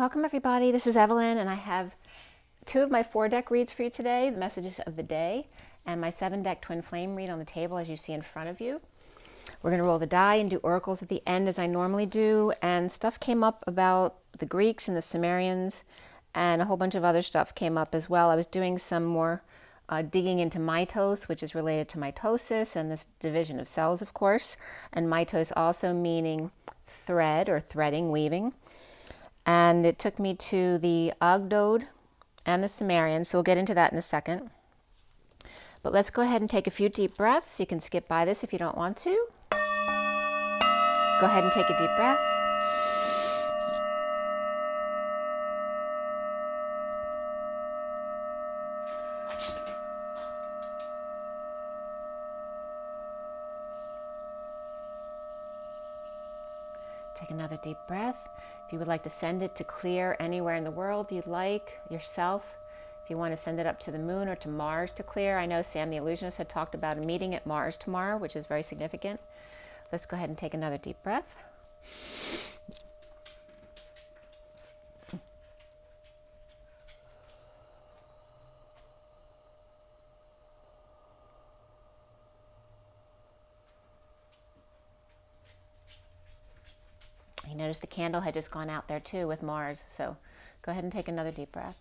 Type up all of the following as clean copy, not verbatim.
Welcome everybody, this is Evelyn and I have two of my 4-deck reads for you today, the messages of the day, and my 7-deck twin flame read on the table as you see in front of you. We're going to roll the die and do oracles at the end as I normally do, and stuff came up about the Greeks and the Sumerians and a whole bunch of other stuff came up as well. I was doing some more digging into mitose, which is related to mitosis and this division of cells, of course, and mitose also meaning thread or threading, weaving. And it took me to the Agdod and the Sumerian, so we'll get into that in a second. But let's go ahead and take a few deep breaths. You can skip by this if you don't want to. Go ahead and take a deep breath. Take another deep breath. If you would like to send it to clear anywhere in the world you'd like, yourself, if you want to send it up to the moon or to Mars to clear. I know Sam the Illusionist had talked about a meeting at Mars tomorrow, which is very significant. Let's go ahead and take another deep breath. You notice the candle had just gone out there too with Mars, so go ahead and take another deep breath.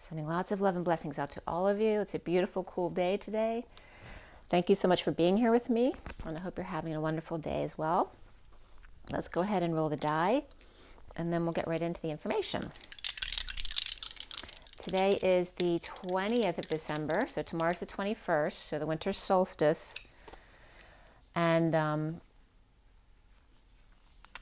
Sending lots of love and blessings out to all of you. It's a beautiful, cool day today. Thank you so much for being here with me, and I hope you're having a wonderful day as well. Let's go ahead and roll the die, and then we'll get right into the information. Today is the 20th of December, so tomorrow's the 21st, so the winter solstice. And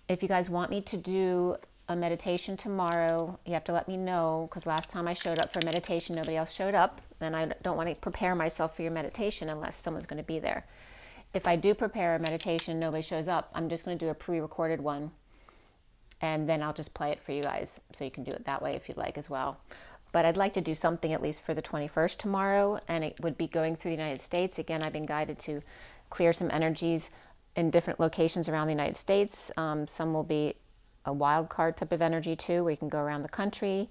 if you guys want me to do a meditation tomorrow, you have to let me know, because last time I showed up for meditation, nobody else showed up, and I don't want to prepare myself for your meditation unless someone's going to be there. If I do prepare a meditation and nobody shows up, I'm just going to do a pre-recorded one, and then I'll just play it for you guys, so you can do it that way if you'd like as well. But I'd like to do something at least for the 21st tomorrow, and it would be going through the United States. Again, I've been guided to clear some energies in different locations around the United States. Some will be a wild card type of energy too, where you can go around the country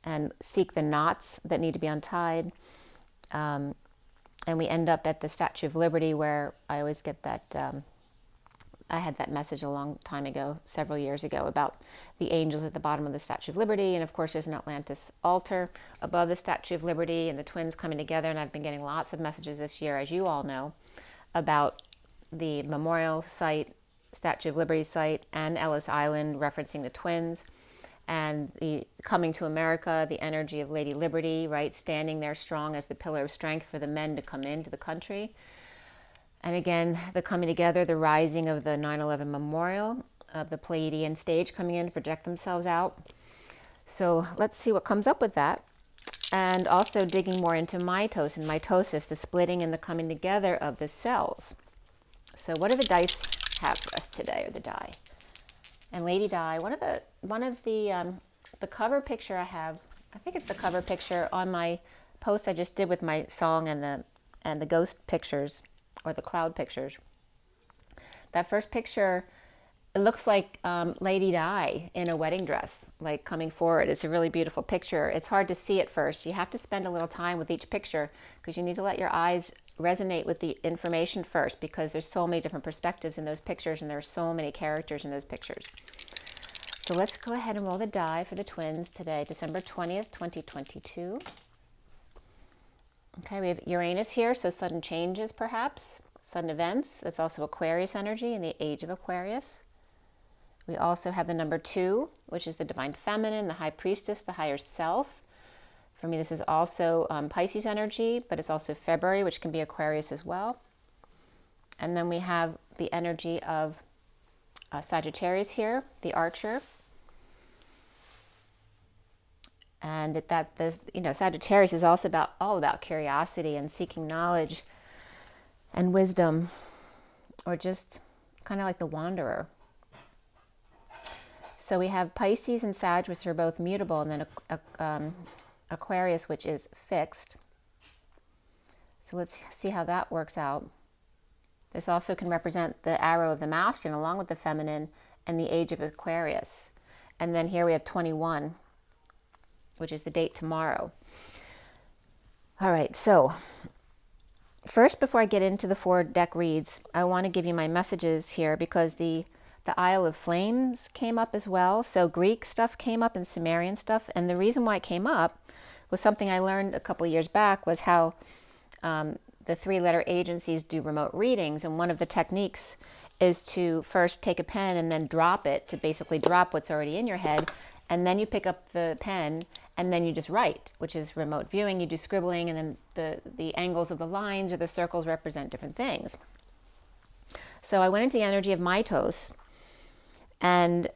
and seek the knots that need to be untied. And we end up at the Statue of Liberty, where I always get that, I had that message a long time ago, several years ago, about the angels at the bottom of the Statue of Liberty. And of course there's an Atlantis altar above the Statue of Liberty and the twins coming together. And I've been getting lots of messages this year, as you all know, about the memorial site, Statue of Liberty site, and Ellis Island, referencing the twins, and the coming to America, the energy of Lady Liberty, right, standing there strong as the pillar of strength for the men to come into the country. And again, the coming together, the rising of the 9/11 memorial, of the Pleiadian stage coming in to project themselves out. So let's see what comes up with that. And also digging more into mitose and mitosis, the splitting and the coming together of the cells. So what do the dice have for us today, or the die? And Lady Di, one of the cover picture I have, I think it's the cover picture on my post I just did with my song and the ghost pictures, or the cloud pictures. That first picture, it looks like Lady Di in a wedding dress, like coming forward. It's a really beautiful picture. It's hard to see at first. You have to spend a little time with each picture, because you need to let your eyes resonate with the information first, because there's so many different perspectives in those pictures, and there's so many characters in those pictures. So let's go ahead and roll the die for the twins today, December 20th, 2022. Okay, we have Uranus here, so sudden changes perhaps, sudden events. That's also Aquarius energy in the age of Aquarius. We also have the number 2, which is the divine feminine, the high priestess, the higher self. For me, this is also Pisces energy, but it's also February, which can be Aquarius as well. And then we have the energy of Sagittarius here, the archer. And Sagittarius is also all about curiosity and seeking knowledge and wisdom, or just kind of like the wanderer. So we have Pisces and Sag, which are both mutable, and then Aquarius, which is fixed. So let's see how that works out. This also can represent the arrow of the masculine along with the feminine and the age of Aquarius. And then here we have 21, which is the date tomorrow. All right, so first, before I get into the 4 deck reads, I want to give you my messages here because the Isle of Flames came up as well. So Greek stuff came up and Sumerian stuff. And the reason why it came up was something I learned a couple of years back, was how the 3-letter agencies do remote readings. And one of the techniques is to first take a pen and then drop it, to basically drop what's already in your head. And then you pick up the pen and then you just write, which is remote viewing. You do scribbling, and then the angles of the lines or the circles represent different things. So I went into the energy of mitos, and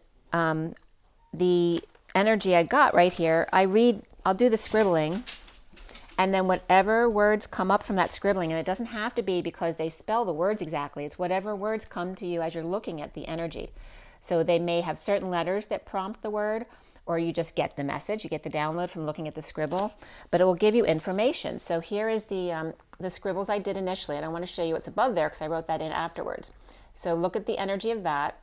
the energy I got right here, I'll do the scribbling, and then whatever words come up from that scribbling, and it doesn't have to be because they spell the words exactly, it's whatever words come to you as you're looking at the energy. So they may have certain letters that prompt the word, or you just get the message, you get the download from looking at the scribble, but it will give you information. So here is the scribbles I did initially, and I want to show you what's above there because I wrote that in afterwards. So look at the energy of that.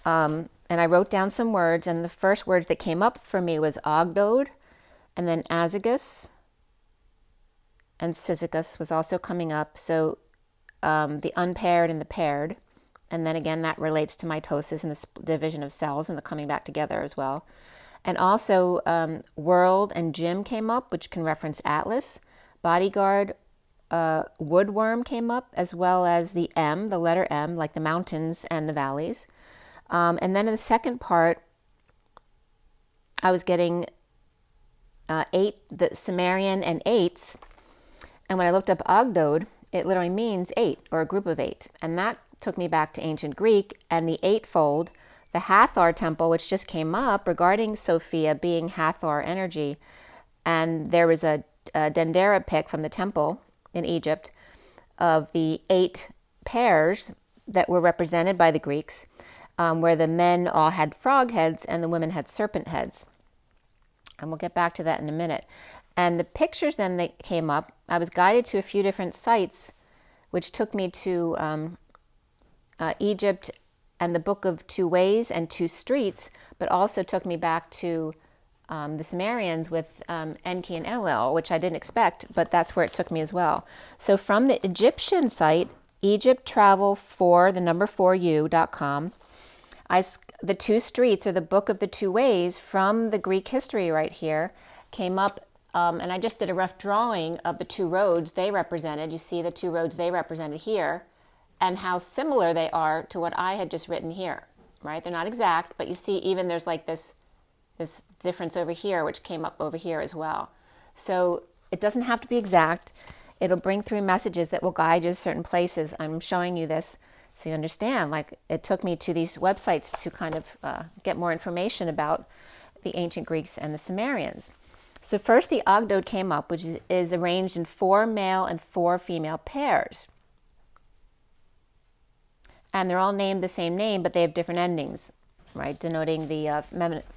And I wrote down some words, and the first words that came up for me was Ogdode, and then Azagus, and Cyzicus was also coming up. So the unpaired and the paired. And then again, that relates to mitosis and the division of cells and the coming back together as well. And also world and gym came up, which can reference Atlas. Bodyguard, woodworm came up, as well as the M, the letter M, like the mountains and the valleys. And then in the second part, I was getting 8, the Sumerian and 8s. And when I looked up Ogdode, it literally means 8, or a group of 8. And that took me back to ancient Greek and the eightfold, the Hathor temple, which just came up regarding Sophia being Hathor energy. And there was a dendera pic from the temple in Egypt of the 8 pairs that were represented by the Greeks, where the men all had frog heads and the women had serpent heads. And we'll get back to that in a minute. And the pictures then that came up, I was guided to a few different sites, which took me to Egypt and the Book of Two Ways and Two Streets, but also took me back to the Sumerians with Enki and Enlil, which I didn't expect, but that's where it took me as well. So from the Egyptian site, EgyptTravel4u.com, the Two Streets, or the Book of the Two Ways, from the Greek history right here, came up, and I just did a rough drawing of the 2 roads they represented. You see the 2 roads they represented here, and how similar they are to what I had just written here, right? They're not exact, but you see even there's like this difference over here, which came up over here as well. So it doesn't have to be exact. It'll bring through messages that will guide you to certain places. I'm showing you this so you understand. Like, it took me to these websites to kind of get more information about the ancient Greeks and the Sumerians. So first the Ogdode came up, which is arranged in 4 male and 4 female pairs. And they're all named the same name, but they have different endings, right, denoting the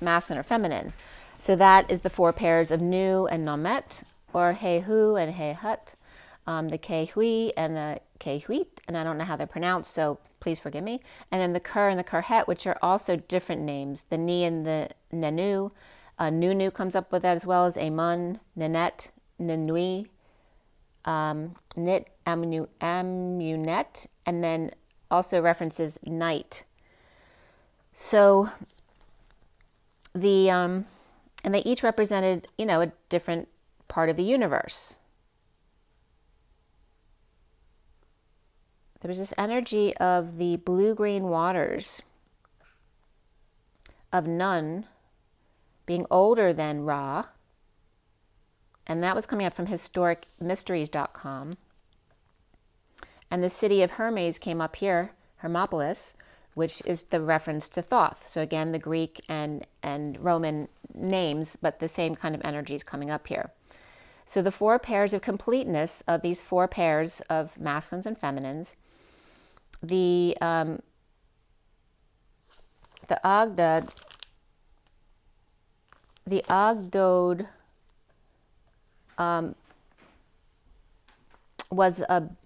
masculine or feminine. So that is the 4 pairs of Nu and Nomet, or Hehu and Hehut, the Kehui and the Kehuit, and I don't know how they're pronounced, so please forgive me. And then the Ker and the Kerhet, which are also different names, the Ni and the Nenu. Nunu comes up with that, as well as Amun, Nenet, Nenui, Nit, Amunet, and then also references night. So and they each represented, a different part of the universe. There was this energy of the blue-green waters of Nun being older than Ra, and that was coming up from historicmysteries.com. And the city of Hermes came up here, Hermopolis, which is the reference to Thoth. So again, the Greek and Roman names, but the same kind of energy is coming up here. So the 4 pairs of completeness of these 4 pairs of masculines and feminines, the Agdod was an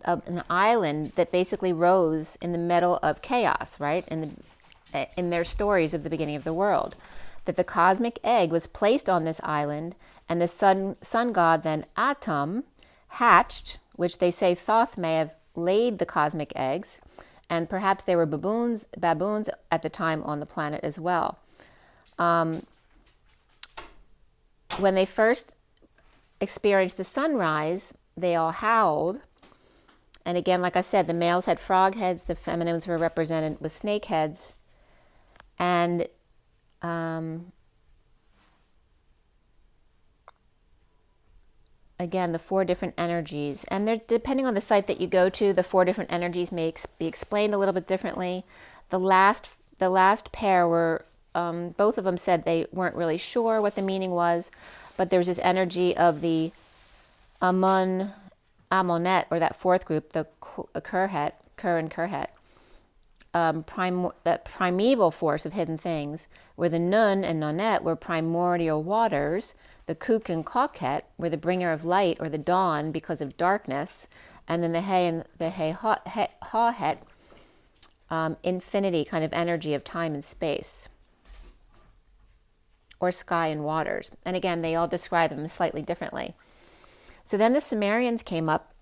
island that basically rose in the middle of chaos, right? In their stories of the beginning of the world, that the cosmic egg was placed on this island, and the sun god then Atum hatched, which they say Thoth may have laid the cosmic eggs, and perhaps there were baboons at the time on the planet as well. When they first experienced the sunrise, they all howled. And again, like I said, the males had frog heads, the feminines were represented with snake heads. And again, the 4 different energies. And they're, depending on the site that you go to, the 4 different energies may be explained a little bit differently. The last pair were, both of them said they weren't really sure what the meaning was, but there was this energy of the Amonet, or that 4th group, the Kur and Kurhet, that primeval force of hidden things, where the Nun and Nonet were primordial waters, the Kuk and Kokhet were the bringer of light or the dawn because of darkness, and then the He and the Hahet, infinity kind of energy of time and space, or sky and waters. And again, they all describe them slightly differently. So then the Sumerians came up,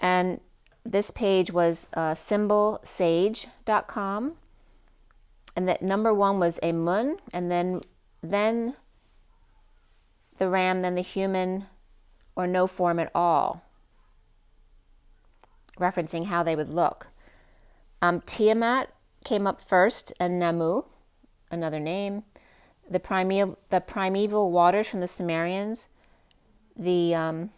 and this page was symbolsage.com, and that number 1 was a mun, and then the ram, then the human, or no form at all, referencing how they would look. Tiamat came up first, and Namu, another name. The primeval waters from the Sumerians, the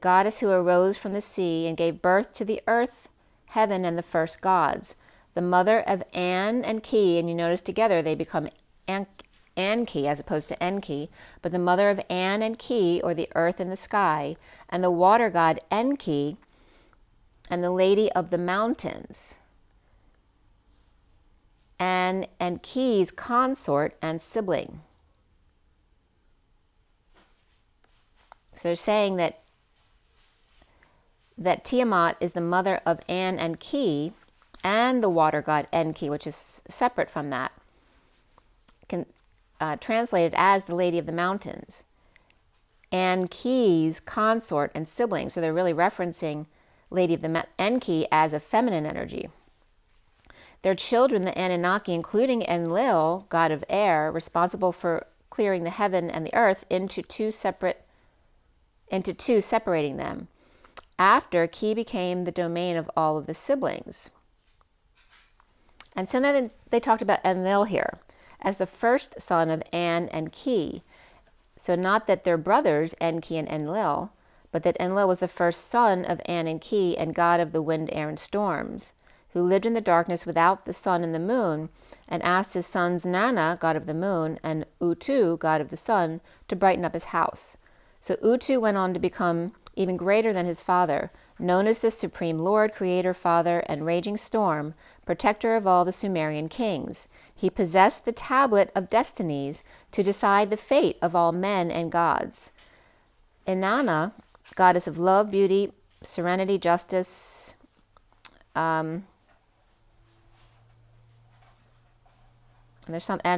goddess who arose from the sea and gave birth to the earth, heaven, and the first gods. The mother of An and Ki, and you notice together they become Anki as opposed to Enki, but the mother of An and Ki, or the earth and the sky, and the water god Enki, and the lady of the mountains. An and Ki's consort and sibling. So they're saying that Tiamat is the mother of An and Ki, and the water god Enki, which is separate from that, translated as the Lady of the Mountains. Enki's consort and sibling. So they're really referencing Lady of the Enki as a feminine energy. Their children, the Anunnaki, including Enlil, god of air, responsible for clearing the heaven and the earth into two, separating them. After, Ki became the domain of all of the siblings. And so then they talked about Enlil here as the first son of An and Ki. So not that they're brothers, Enki and Enlil, but that Enlil was the first son of An and Ki and god of the wind, air, and storms, who lived in the darkness without the sun and the moon, and asked his sons Nana, god of the moon, and Utu, god of the sun, to brighten up his house. So Utu went on to become even greater than his father, known as the Supreme Lord, Creator, Father, and Raging Storm, protector of all the Sumerian kings. He possessed the tablet of destinies to decide the fate of all men and gods. Inanna, goddess of love, beauty, serenity, justice, and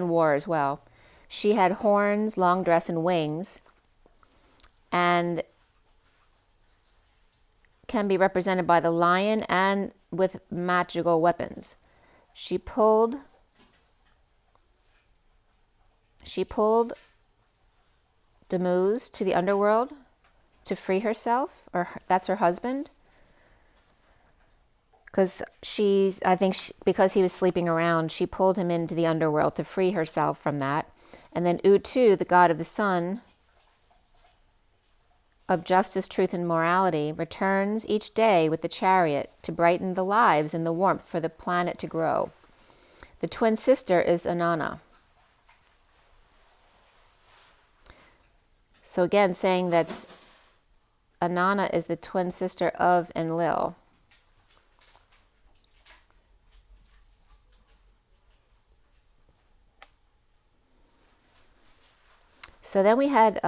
war as well. She had horns, long dress, and wings, and can be represented by the lion and with magical weapons. She pulled Tammuz to the underworld to free herself, or that's her husband, because because he was sleeping around, she pulled him into the underworld to free herself from that. And then Utu, the god of the sun, of justice, truth, and morality, returns each day with the chariot to brighten the lives and the warmth for the planet to grow. The twin sister is Inanna. So again, saying that Inanna is the twin sister of Enlil. So then we had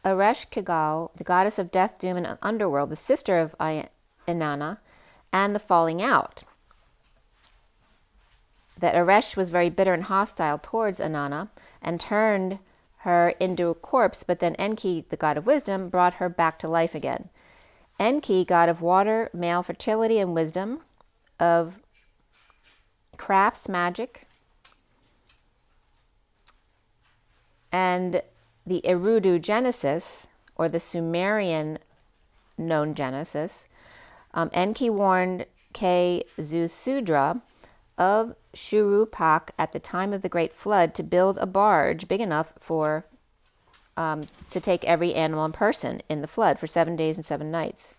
Ereshkigal, the goddess of death, doom, and underworld, the sister of Inanna, and the falling out. That Eresh was very bitter and hostile towards Inanna and turned her into a corpse, but then Enki, the god of wisdom, brought her back to life again. Enki, god of water, male fertility and wisdom, of crafts, magic, and the Eridu Genesis, or the Sumerian known Genesis, Enki warned Khazusudra of Shurupak at the time of the Great Flood to build a barge big enough for to take every animal and person in the flood for 7 days and 7 nights.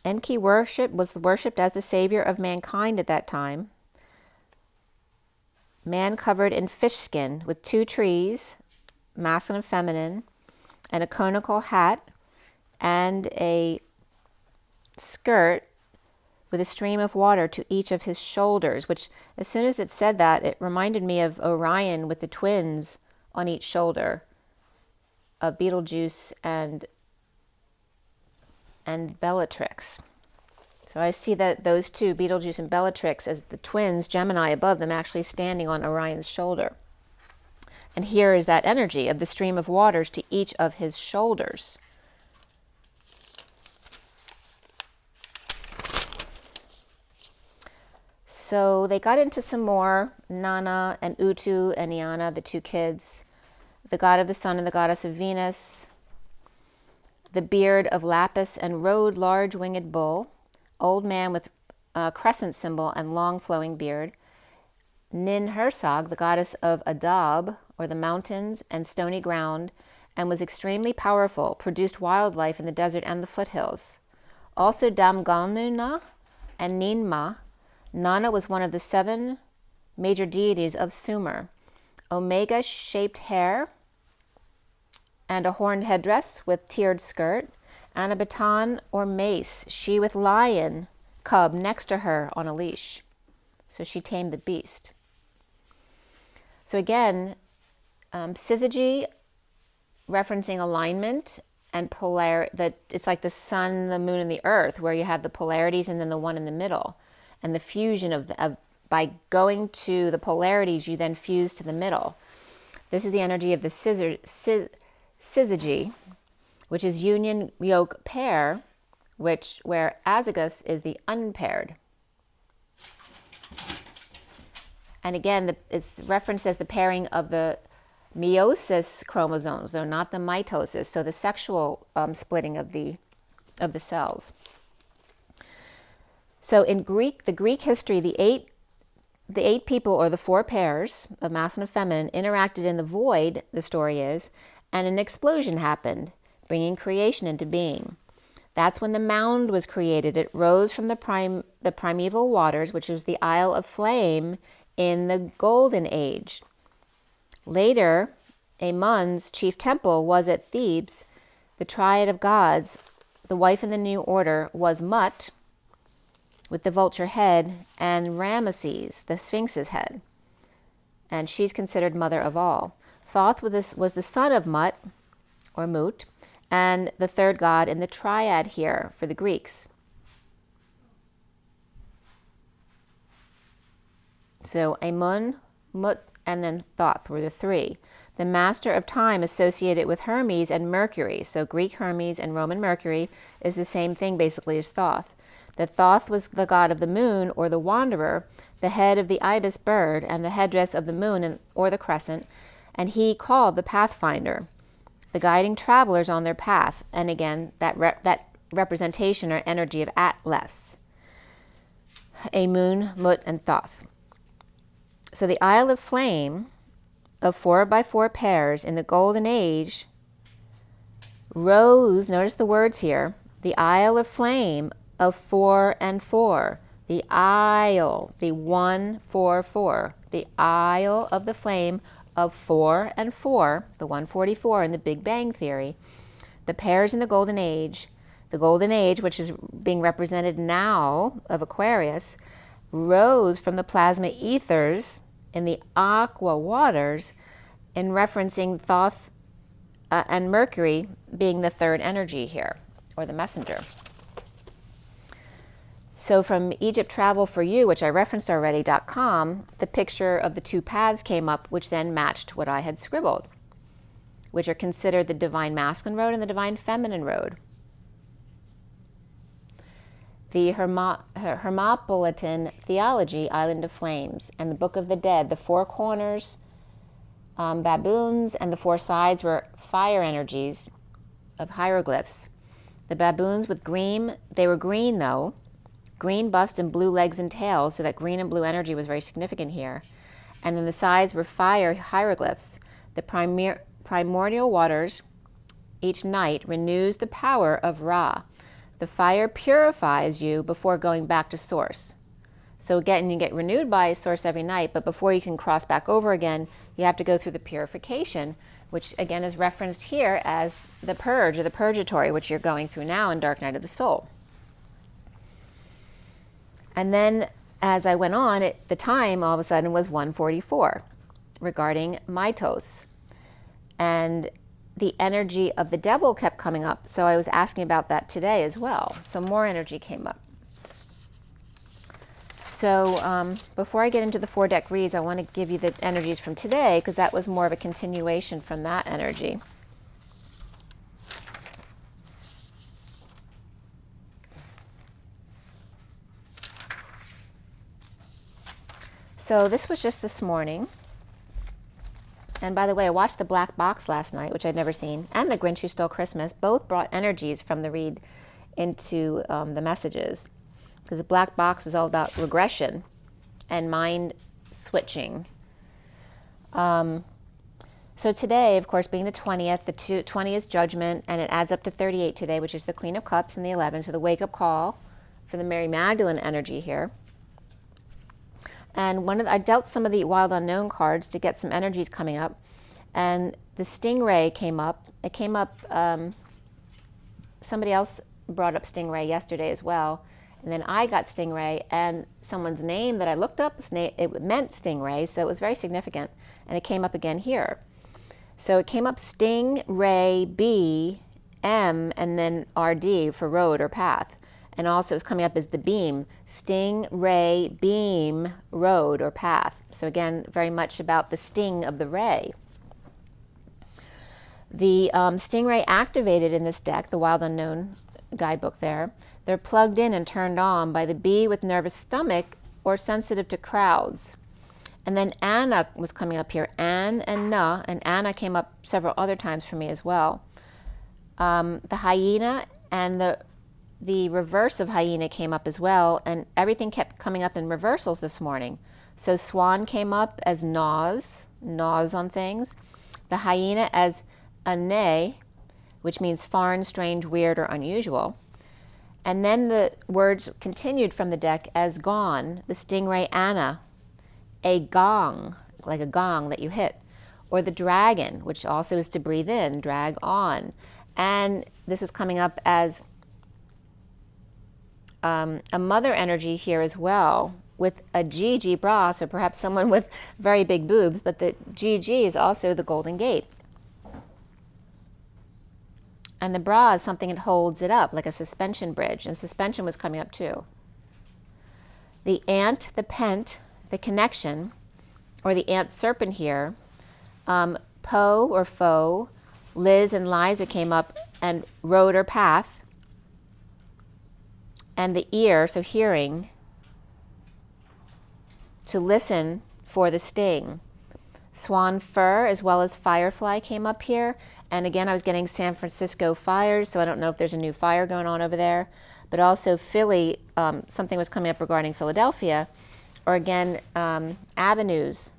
Enki was worshipped as the savior of mankind at that time. Man covered in fish skin with 2 trees, masculine and feminine, and a conical hat and a skirt with a stream of water to each of his shoulders, which as soon as it said that, it reminded me of Orion with the twins on each shoulder of Betelgeuse and Bellatrix. So I see that those two, Betelgeuse and Bellatrix, as the twins, Gemini above them, actually standing on Orion's shoulder. And here is that energy of the stream of waters to each of his shoulders. So they got into some more, Nana and Utu and Iana, the 2 kids, the god of the sun and the goddess of Venus, the beard of Lapis and rode large winged bull, old man with a crescent symbol and long flowing beard, Nin Hersag, the goddess of Adab, or the mountains and stony ground, and was extremely powerful, produced wildlife in the desert and the foothills. Also Damganuna and Ninma. Nana was one of the 7 major deities of Sumer. Omega-shaped hair and a horned headdress with tiered skirt, and a baton or mace, she with lion cub next to her on a leash. So she tamed the beast. So again, syzygy referencing alignment and that it's like the sun, the moon, and the earth, where you have the polarities and then the one in the middle, and the fusion of by going to the polarities, you then fuse to the middle. This is the energy of the syzygy, which is union, yoke, pair, where azagus is the unpaired. And again, it's referenced as the pairing of the meiosis chromosomes, though not the mitosis, so the sexual splitting of the cells. So in the Greek history, the eight people, or the 4 pairs of masculine and feminine, interacted in the void, the story is, and an explosion happened, bringing creation into being. That's when the mound was created. It rose from the primeval waters, which was the Isle of Flame in the Golden Age. Later, Amun's chief temple was at Thebes. The triad of gods, the wife in the new order, was Mut, with the vulture head, and Ramesses, the Sphinx's head. And she's considered mother of all. Thoth was the son of Mut, or Mut, and the 3rd god in the triad here for the Greeks. So Amun, Mut, and then Thoth were the 3. The master of time associated with Hermes and Mercury. So Greek Hermes and Roman Mercury is the same thing basically as Thoth. That Thoth was the god of the moon, or the wanderer, the head of the ibis bird, and the headdress of the moon, or the crescent, and he called the pathfinder, the guiding travelers on their path. And again, that representation or energy of Atlas. Amun, Mut, and Thoth. So the Isle of Flame of 4 by 4 pairs in the Golden Age Rose, notice the words here, the Isle of Flame of 4 and 4. The Isle, the 1, 4, 4. The Isle of the Flame of 4 and 4, the 144 in the Big Bang Theory. The pairs in the Golden Age, which is being represented now of Aquarius, rose from the plasma ethers in the Aqua waters in referencing Thoth and Mercury being the third energy here, or the messenger. So from Egypt Travel for You, which I referenced already.com, the picture of the two paths came up, which then matched what I had scribbled, which are considered the Divine Masculine Road and the Divine Feminine Road. The Hermopolitan Theology, Island of Flames, and the Book of the Dead, the four corners, baboons, and the four sides were fire energies of hieroglyphs. The baboons with green, they were green though, green bust and blue legs and tails, so that green and blue energy was very significant here. And then the sides were fire hieroglyphs. The primordial waters each night renews the power of Ra. The fire purifies you before going back to source. So again, you get renewed by source every night, but before you can cross back over again, you have to go through the purification, which again is referenced here as the purge or the purgatory, which you're going through now in Dark Night of the Soul. And then as I went on, the time all of a sudden was 1:44 regarding mitos. And the energy of the devil kept coming up, so I was asking about that today as well. So more energy came up. So before I get into the 4-deck reads, I want to give you the energies from today, because that was more of a continuation from that energy. So this was just this morning. And by the way, I watched The Black Box last night, which I'd never seen, and The Grinch Who Stole Christmas. Both brought energies from the read into the messages. Because The Black Box was all about regression and mind switching. So today, of course, being the 20th, the 20 is judgment, and it adds up to 38 today, which is the Queen of Cups and the 11. So the wake-up call for the Mary Magdalene energy here. And I dealt some of the Wild Unknown cards to get some energies coming up. And the Stingray came up. It came up, somebody else brought up Stingray yesterday as well. And then I got Stingray, and someone's name that I looked up, it meant Stingray, so it was very significant. And it came up again here. So it came up Stingray B, M, and then RD for road or path. And also it's coming up as the beam, Stingray beam, road or path. So again, very much about the sting of the ray. The Stingray activated in this deck, the Wild Unknown guidebook there, they're plugged in and turned on by the bee with nervous stomach or sensitive to crowds. And then Anna was coming up here, An and Na, and Anna came up several other times for me as well. The hyena and the reverse of hyena came up as well, and everything kept coming up in reversals this morning. So swan came up as gnaws on things. The hyena as a nay, which means foreign, strange, weird, or unusual. And then the words continued from the deck as gone, the Stingray Anna, a gong, like a gong that you hit, or the dragon, which also is to breathe in, drag on. And this was coming up as a mother energy here as well, with a GG bra, so perhaps someone with very big boobs, but the GG is also the Golden Gate. And the bra is something that holds it up, like a suspension bridge, and suspension was coming up too. The ant, the pent, the connection, or the ant serpent here, Poe or foe, Liz and Liza came up, and road or path, and the ear, so hearing, to listen for the sting. Swan fur as well as firefly came up here, and again I was getting San Francisco fires, so I don't know if there's a new fire going on over there, but also Philly, something was coming up regarding Philadelphia, or again avenues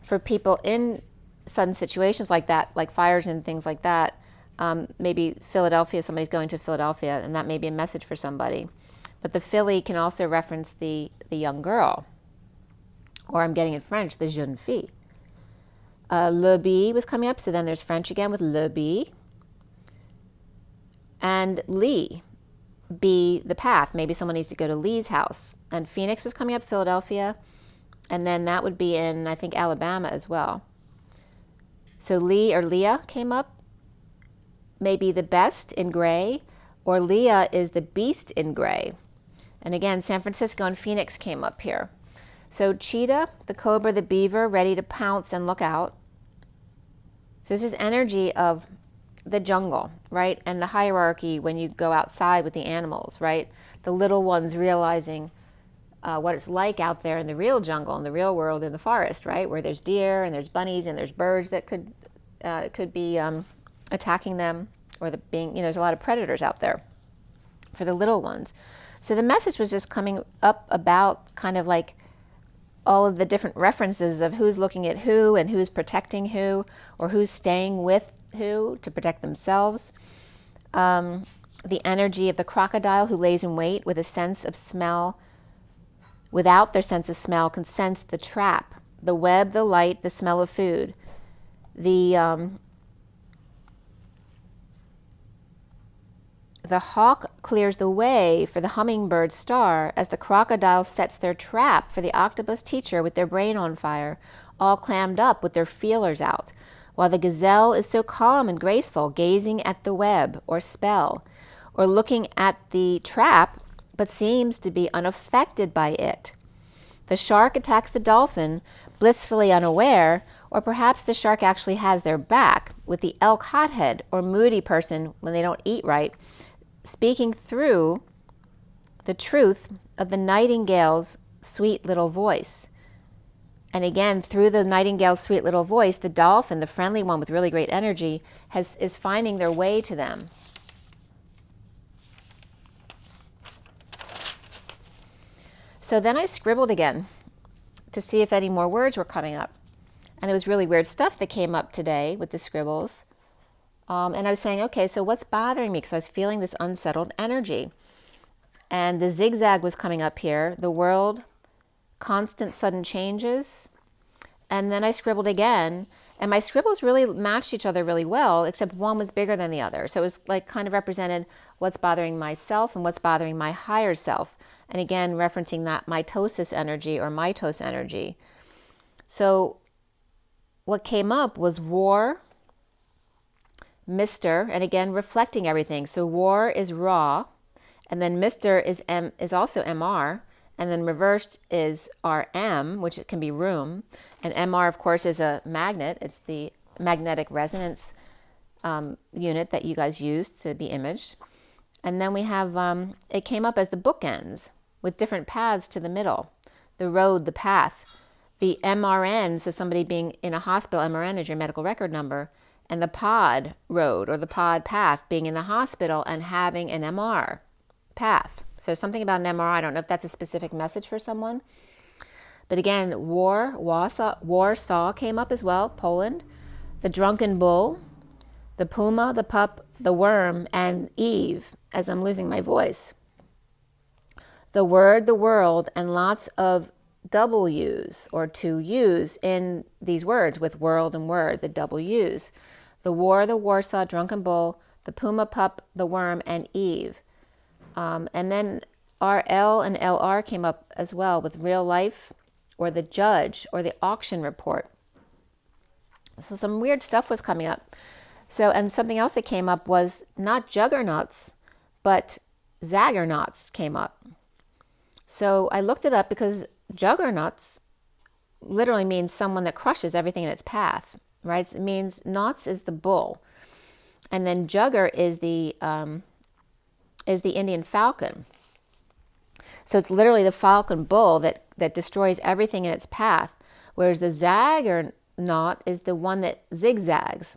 for people in sudden situations like that, like fires and things like that, maybe Philadelphia, somebody's going to Philadelphia, and that may be a message for somebody. But the Philly can also reference the young girl. Or I'm getting in French, the jeune fille. Le bee was coming up, so then there's French again with le bee. And Lee, be the path. Maybe someone needs to go to Lee's house. And Phoenix was coming up, Philadelphia. And then that would be in, I think, Alabama as well. So Lee or Leah came up. Maybe the best in gray. Or Leah is the beast in gray. And again, San Francisco and Phoenix came up here. So cheetah, the cobra, the beaver, ready to pounce and look out. So this is energy of the jungle, right? And the hierarchy when you go outside with the animals, right? The little ones realizing what it's like out there in the real jungle, in the real world, in the forest, right? Where there's deer and there's bunnies and there's birds that could be attacking them, or there's a lot of predators out there for the little ones. So the message was just coming up about kind of like all of the different references of who's looking at who and who's protecting who, or who's staying with who to protect themselves. The energy of the crocodile who lays in wait with a sense of smell, without their sense of smell, can sense the trap, the web, the light, the smell of food. The hawk clears the way for the hummingbird star as the crocodile sets their trap for the octopus teacher with their brain on fire, all clammed up with their feelers out, while the gazelle is so calm and graceful, gazing at the web or spell, or looking at the trap, but seems to be unaffected by it. The shark attacks the dolphin, blissfully unaware, or perhaps the shark actually has their back, with the elk hothead or moody person when they don't eat right, speaking through the truth of the nightingale's sweet little voice. And again, through the nightingale's sweet little voice, the dolphin, the friendly one with really great energy, is finding their way to them. So then I scribbled again to see if any more words were coming up. And it was really weird stuff that came up today with the scribbles. And I was saying, okay, so what's bothering me? Because I was feeling this unsettled energy. And the zigzag was coming up here. The world, constant sudden changes. And then I scribbled again. And my scribbles really matched each other really well, except one was bigger than the other. So it was like kind of represented what's bothering myself and what's bothering my higher self. And again, referencing that mitosis energy or mitose energy. So what came up was war, Mr., and again, reflecting everything. So war is raw, and then Mr. is also MR, and then reversed is RM, which it can be room. And MR, of course, is a magnet. It's the magnetic resonance unit that you guys use to be imaged. And then we have, it came up as the bookends with different paths to the middle. The road, the path. The MRN, so somebody being in a hospital, MRN is your medical record number. And the pod road or the pod path, being in the hospital and having an MR path. So something about an MR, I don't know if that's a specific message for someone. But again, Warsaw came up as well, Poland. The drunken bull, the puma, the pup, the worm, and Eve, as I'm losing my voice. The word, the world, and lots of W's or two U's in these words with world and word, the W's. The war, the Warsaw, drunken bull, the puma, pup, the worm, and Eve. And then RL and LR came up as well with real life or the judge or the auction report. So some weird stuff was coming up. So, and something else that came up was not juggernauts, but zaggernauts came up. So I looked it up because juggernauts literally means someone that crushes everything in its path, right? It means naughts is the bull, and then jugger is the Indian falcon. So it's literally the falcon bull that destroys everything in its path, whereas the zaggernaut is the one that zigzags.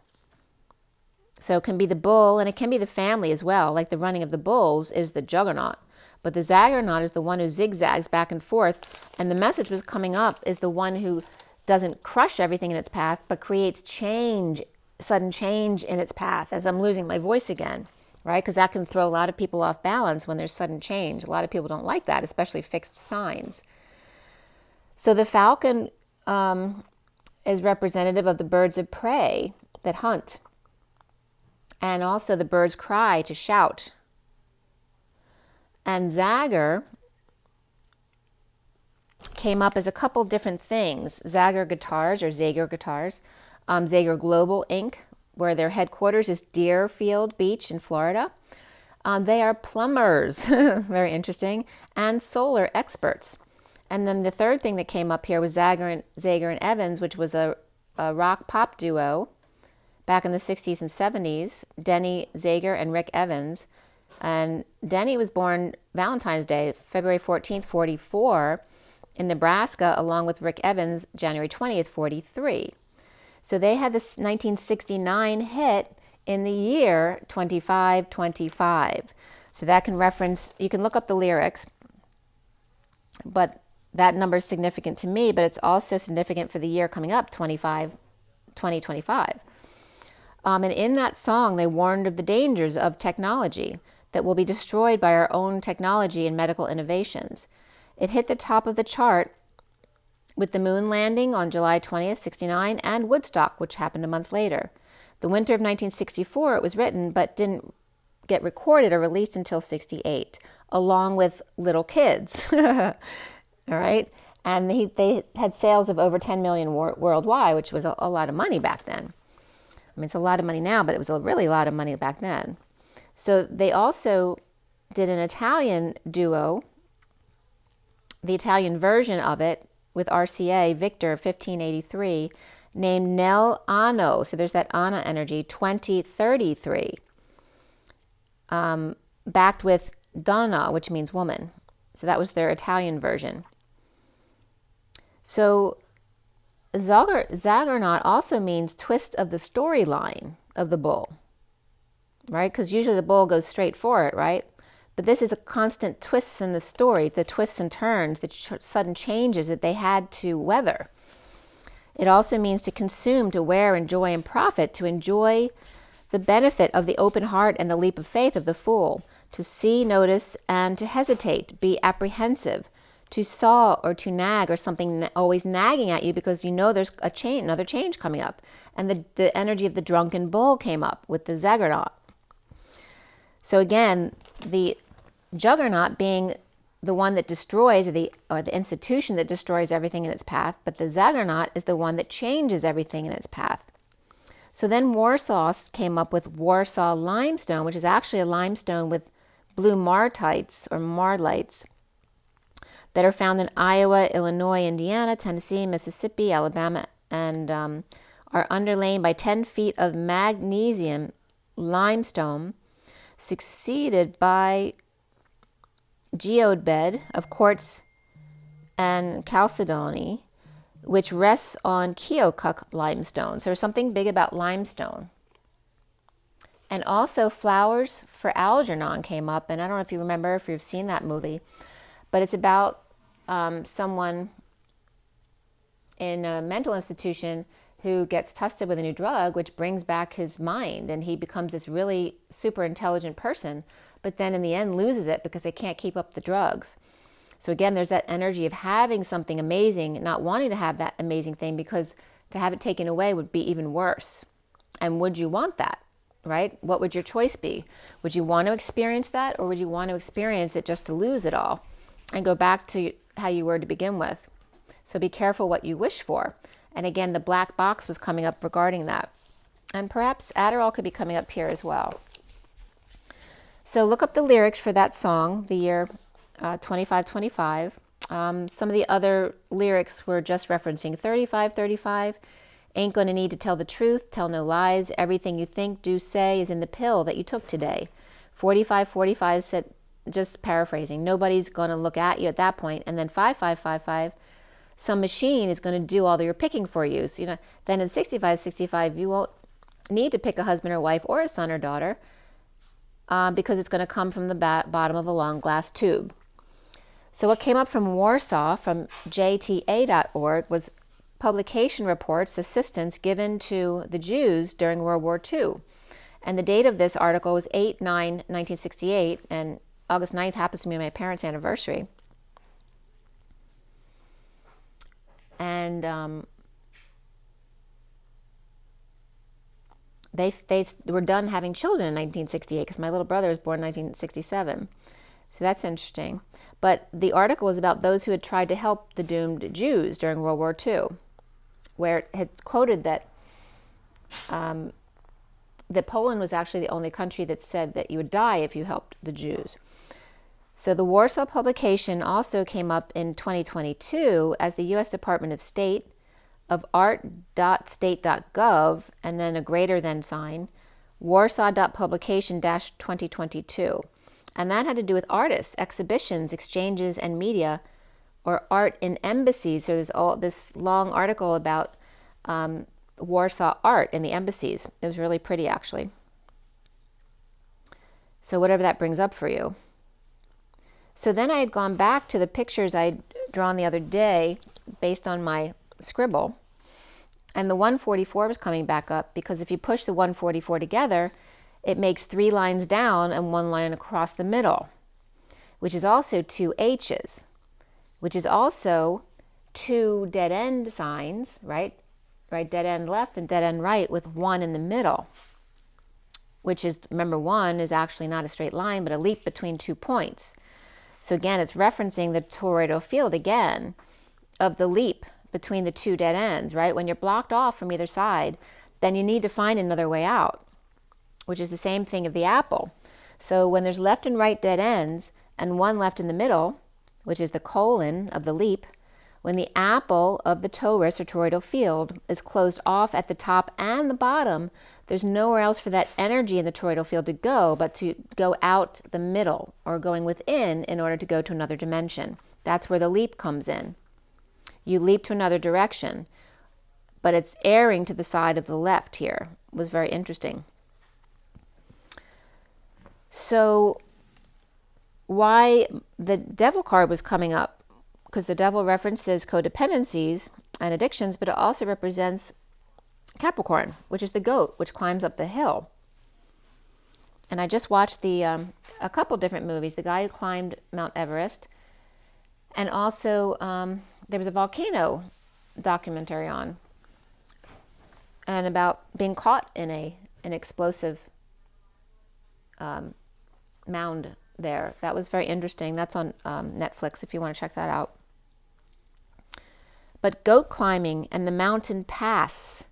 So it can be the bull, and it can be the family as well, like the running of the bulls is the juggernaut. But the zaggernaut is the one who zigzags back and forth, and the message was coming up is the one who doesn't crush everything in its path, but creates change sudden change in its path, as I'm losing my voice again, right? Because that can throw a lot of people off balance when there's sudden change. A lot of people don't like that, especially fixed signs. So the falcon is representative of the birds of prey that hunt, and also the birds cry, to shout. And Zager came up as a couple different things. Zager Guitars, or Zager Guitars, Zager Global Inc., where their headquarters is Deerfield Beach in Florida. They are plumbers, very interesting, and solar experts. And then the third thing that came up here was Zager and Evans, which was a rock pop duo back in the 60s and 70s, Denny Zager and Rick Evans. And Denny was born Valentine's Day, February 14th, 44, in Nebraska, along with Rick Evans, January 20th, 43. So they had this 1969 hit in the year 2525. So that can reference, you can look up the lyrics, but that number is significant to me, but it's also significant for the year coming up, 2025. And in that song, they warned of the dangers of technology that will be destroyed by our own technology and medical innovations. It hit the top of the chart with the moon landing on July 20th, 69, and Woodstock, which happened a month later. The winter of 1964, it was written, but didn't get recorded or released until 68, along with Little Kids. All right? And they had sales of over 10 million worldwide, which was a lot of money back then. I mean, it's a lot of money now, but it was really a lot of money back then. So they also did an Italian duo, the Italian version of it, with RCA, Victor, 1583, named Nel Anno. So there's that Anna energy, 2033, backed with Donna, which means woman. So that was their Italian version. So Zaggernaut also means twist of the storyline of the bull, right? Because usually the bull goes straight for it, right? But this is a constant twists in the story, the twists and turns, the sudden changes that they had to weather. It also means to consume, to wear, enjoy, and profit, to enjoy the benefit of the open heart and the leap of faith of the fool, to see, notice, and to hesitate, be apprehensive, to saw or to nag, or something always nagging at you because you know there's another change coming up. And the energy of the drunken bull came up with the Zaggernaut. So again, the juggernaut being the one that destroys, or the institution that destroys everything in its path, but the Zaggernaut is the one that changes everything in its path. So then Warsaw came up with Warsaw limestone, which is actually a limestone with blue marlites or marlites that are found in Iowa, Illinois, Indiana, Tennessee, Mississippi, Alabama, and are underlain by 10 feet of magnesium limestone, succeeded by geode bed of quartz and chalcedony, which rests on Keokuk limestone. So there's something big about limestone. And also Flowers for Algernon came up, and I don't know if you remember, if you've seen that movie, but it's about someone in a mental institution who gets tested with a new drug, which brings back his mind, and he becomes this really super intelligent person, but then in the end loses it because they can't keep up the drugs. So again, there's that energy of having something amazing, not wanting to have that amazing thing, because to have it taken away would be even worse. And would you want that, right? What would your choice be? Would you want to experience that, or would you want to experience it just to lose it all and go back to how you were to begin with? So be careful what you wish for. And again, the black box was coming up regarding that. And perhaps Adderall could be coming up here as well. So look up the lyrics for that song, the year 2525. Some of the other lyrics were just referencing 3535. Ain't gonna need to tell the truth, tell no lies. Everything you think, do, say is in the pill that you took today. 4545 said, just paraphrasing, nobody's gonna look at you at that point. And then 5555, some machine is going to do all your picking for you. So, then in 6565, you won't need to pick a husband or wife or a son or daughter because it's going to come from the bottom of a long glass tube. So what came up from Warsaw, from jta.org, was publication reports assistance given to the Jews during World War II. And the date of this article was 8/9/1968, and August 9th happens to be my parents' anniversary. And they were done having children in 1968 because my little brother was born in 1967. So that's interesting. But the article was about those who had tried to help the doomed Jews during World War II, where it had quoted that that Poland was actually the only country that said that you would die if you helped the Jews. So the Warsaw publication also came up in 2022 as the U.S. Department of State of art.state.gov and then a greater than sign, warsaw.publication-2022. And that had to do with artists, exhibitions, exchanges, and media, or art in embassies. So there's all this long article about Warsaw art in the embassies. It was really pretty, actually. So whatever that brings up for you. So then I had gone back to the pictures I'd drawn the other day based on my scribble. And the 144 was coming back up because if you push the 144 together, it makes 3 lines down and 1 line across the middle, which is also 2 H's, which is also 2 dead end signs, right? Right, dead end left and dead end right with 1 in the middle, which is, remember, 1 is actually not a straight line, but a leap between 2 points. So again, it's referencing the toroidal field again of the leap between the 2 dead ends, right? When you're blocked off from either side, then you need to find another way out, which is the same thing of the apple. So when there's left and right dead ends and 1 left in the middle, which is the colon of the leap, when the apple of the torus or toroidal field is closed off at the top and the bottom, there's nowhere else for that energy in the toroidal field to go but to go out the middle or going within in order to go to another dimension. That's where the leap comes in. You leap to another direction, but it's airing to the side of the left here. It was very interesting. So why the devil card was coming up, because the devil references codependencies and addictions, but it also represents Capricorn, which is the goat, which climbs up the hill. And I just watched a couple different movies, the guy who climbed Mount Everest, and also there was a volcano documentary on, and about being caught in an explosive mound there. That was very interesting. That's on Netflix if you want to check that out. But goat climbing and the mountain pass,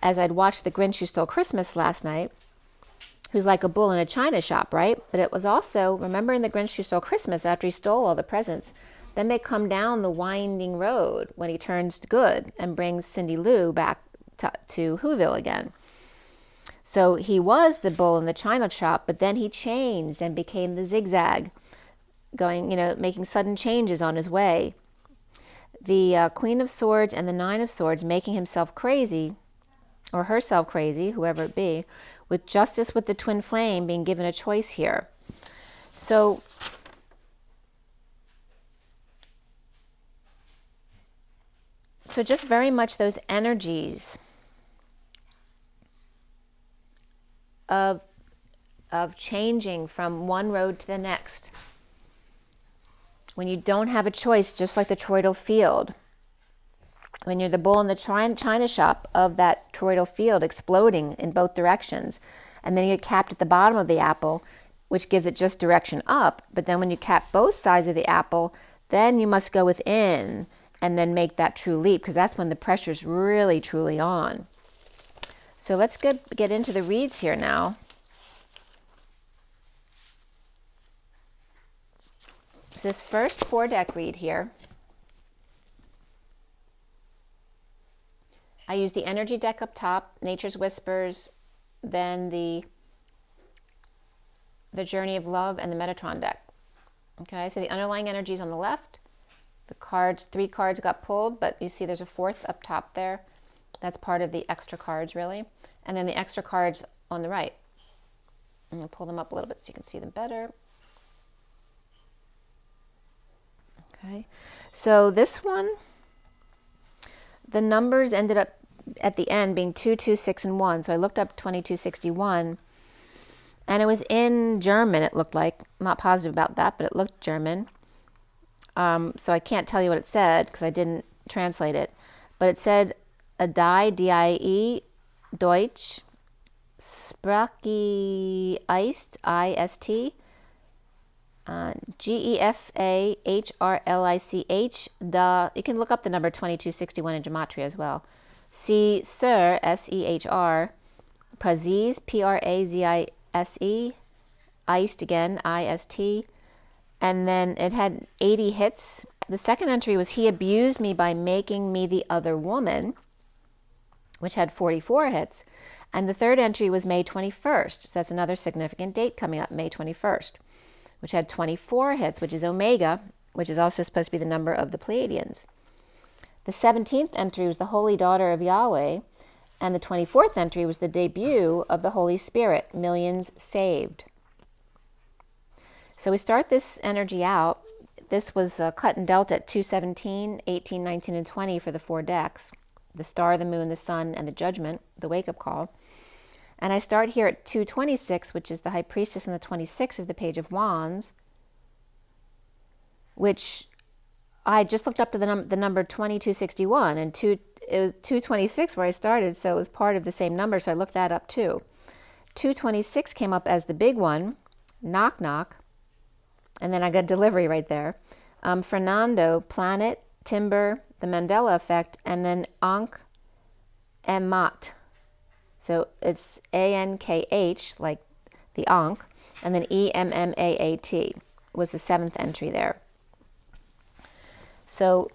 as I'd watched The Grinch Who Stole Christmas last night, who's like a bull in a china shop, right? But it was also, remember in The Grinch Who Stole Christmas, after he stole all the presents, then they come down the winding road when he turns good and brings Cindy Lou back to Whoville again. So he was the bull in the china shop, but then he changed and became the zigzag, going, making sudden changes on his way. The Queen of Swords and the Nine of Swords making himself crazy, or herself crazy, whoever it be, with Justice with the Twin Flame being given a choice here. So just very much those energies of changing from one road to the next. When you don't have a choice, just like the toroidal field. When you're the bull in the china shop of that toroidal field exploding in both directions, and then you get capped at the bottom of the apple, which gives it just direction up. But then when you cap both sides of the apple, then you must go within and then make that true leap, because that's when the pressure's really, truly on. So let's get into the reads here now. So this first 4-deck read here, I use the energy deck up top, Nature's Whispers, then the Journey of Love, and the Metatron deck. Okay, so the underlying energy is on the left. The cards, 3 cards got pulled, but you see there's a 4th up top there. That's part of the extra cards, really. And then the extra cards on the right. I'm going to pull them up a little bit so you can see them better. Okay, so this one, the numbers ended up at the end being 2, 2, 6, and 1. So I looked up 2261, and it was in German, it looked like. I'm not positive about that, but it looked German. So I can't tell you what it said because I didn't translate it. But it said, Die, Deutsch, Sprache ist, I-S-T, G-E-F-A-H-R-L-I-C-H, you can look up the number 2261 in Gematria as well. C, Sir, S-E-H-R, Prazees, P-R-A-Z-I-S-E, Iced again, I-S-T, and then it had 80 hits. The second entry was He Abused Me by Making Me the Other Woman, which had 44 hits. And the third entry was May 21st, so that's another significant date coming up, May 21st, which had 24 hits, which is Omega, which is also supposed to be the number of the Pleiadians. The 17th entry was the Holy Daughter of Yahweh, and the 24th entry was the debut of the Holy Spirit, Millions Saved. So we start this energy out. This was cut and dealt at 217, 18, 19, and 20 for the 4 decks. The star, the moon, the sun, and the judgment, the wake-up call. And I start here at 226, which is the High Priestess, and the 26 of the Page of Wands, which I just looked up to the number 2261, and it was 226 where I started, so it was part of the same number, so I looked that up too. 226 came up as the big one, knock knock, and then I got delivery right there. Fernando, planet, timber, the Mandela effect, and then Ankh and Mat. So it's A-N-K-H, like the Ankh, and then E-M-M-A-A-T was the 7th entry there. So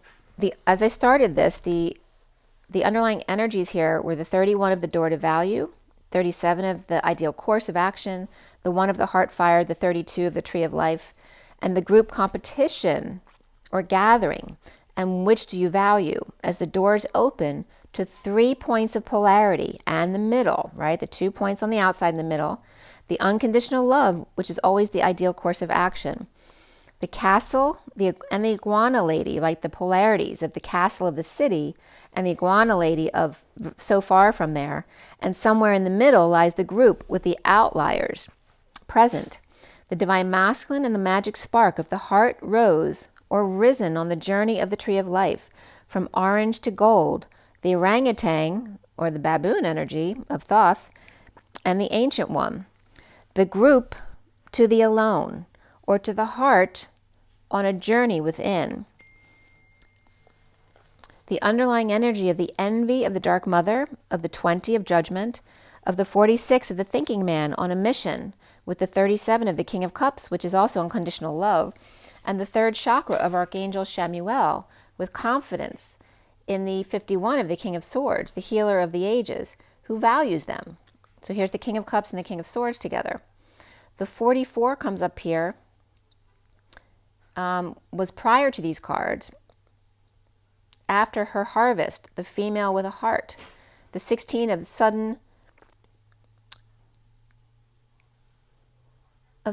as I started this, the underlying energies here were the 31 of the door to value, 37 of the ideal course of action, the 1 of the heart fire, the 32 of the tree of life, and the group competition or gathering. And which do you value? As the doors open to 3 points of polarity and the middle, right? The 2 points on the outside and the middle. The unconditional love, which is always the ideal course of action. The castle and the iguana lady, like the polarities of the castle of the city and the iguana lady of so far from there. And somewhere in the middle lies the group with the outliers present. The divine masculine and the magic spark of the heart rose or risen on the journey of the tree of life from orange to gold, the orangutan or the baboon energy of Thoth, and the ancient one. The group to the alone, or to the heart on a journey within. The underlying energy of the envy of the dark mother, of the 20 of judgment, of the 46 of the thinking man on a mission, with the 37 of the King of Cups, which is also unconditional love, and the 3rd chakra of Archangel Shamuel, with confidence in the 51 of the King of Swords, the healer of the ages, who values them. So here's the King of Cups and the King of Swords together. The 44 comes up here, was prior to these cards, after her harvest, the female with a heart. The 16 of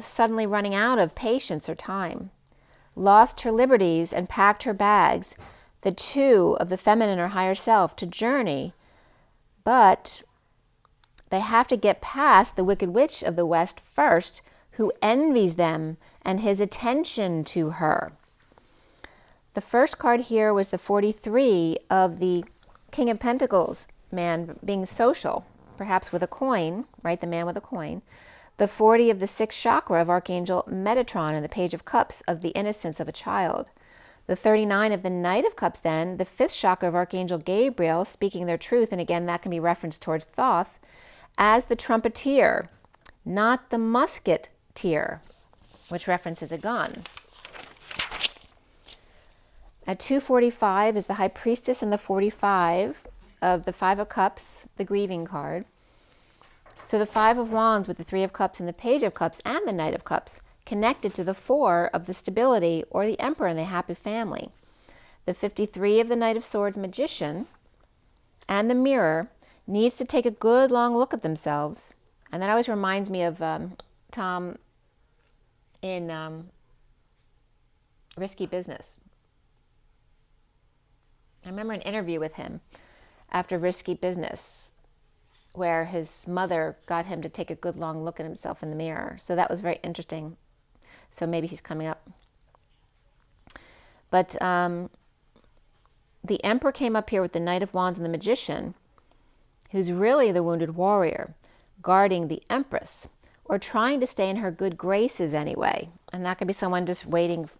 suddenly running out of patience or time. Lost her liberties and packed her bags. The 2 of the feminine or higher self to journey, but they have to get past the Wicked Witch of the West first, who envies them and his attention to her. The first card here was the 43 of the King of Pentacles man being social, perhaps with a coin, right? The man with a coin. The 40 of the 6th chakra of Archangel Metatron and the Page of Cups of the innocence of a child. The 39 of the Knight of Cups then, the 5th chakra of Archangel Gabriel speaking their truth, and again that can be referenced towards Thoth, as the trumpeter, not the musketeer, which references a gun. At 245 is the High Priestess and the 45 of the 5 of Cups, the grieving card. So the 5 of Wands with the 3 of Cups and the Page of Cups and the Knight of Cups connected to the 4 of the stability or the Emperor and the happy family. The 53 of the Knight of Swords magician and the mirror needs to take a good long look at themselves. And that always reminds me of Tom in Risky Business. I remember an interview with him after Risky Business, where his mother got him to take a good long look at himself in the mirror. So that was very interesting. So maybe he's coming up. But the Emperor came up here with the Knight of Wands and the Magician, who's really the wounded warrior, guarding the Empress, or trying to stay in her good graces anyway. And that could be someone just waiting,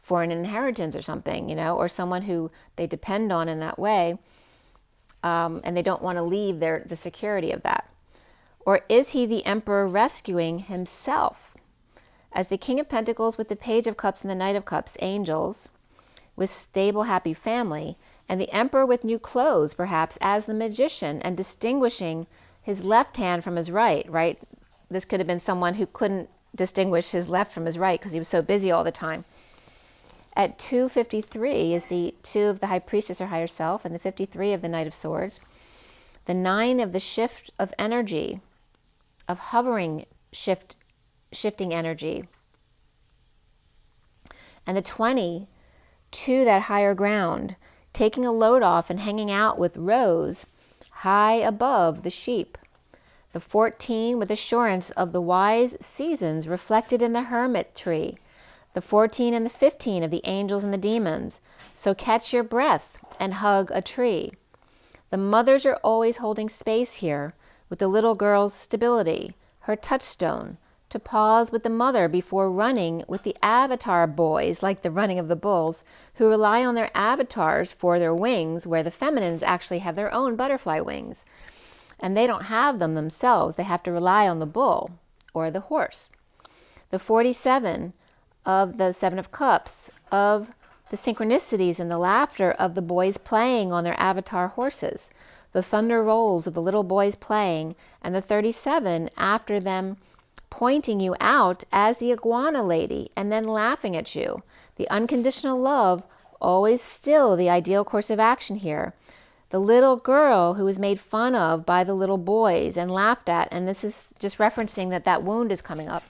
for an inheritance or something, or someone who they depend on in that way, and they don't want to leave the security of that. Or is he the Emperor rescuing himself? As the King of Pentacles with the Page of Cups and the Knight of Cups, angels with stable, happy family, and the Emperor with new clothes, perhaps, as the Magician, and distinguishing his left hand from his right? This could have been someone who couldn't distinguish his left from his right because he was so busy all the time. At 253 is the 2 of the High Priestess or Higher Self, and the 53 of the Knight of Swords. The 9 of the shift of energy, of hovering shifting energy. And the 20 to that higher ground, taking a load off and hanging out with Rose high above the sheep. The 14 with assurance of the wise seasons reflected in the hermit tree. The 14 and the 15 of the angels and the demons. So catch your breath and hug a tree. The mothers are always holding space here with the little girl's stability, her touchstone, to pause with the mother before running with the avatar boys, like the running of the bulls, who rely on their avatars for their wings, where the feminines actually have their own butterfly wings. And they don't have them themselves. They have to rely on the bull or the horse. The 47 of the 7 of Cups, of the synchronicities and the laughter of the boys playing on their avatar horses, the thunder rolls of the little boys playing, and the 37 after them pointing you out as the iguana lady and then laughing at you. The unconditional love, always still the ideal course of action here. The little girl who was made fun of by the little boys and laughed at, and this is just referencing that wound is coming up,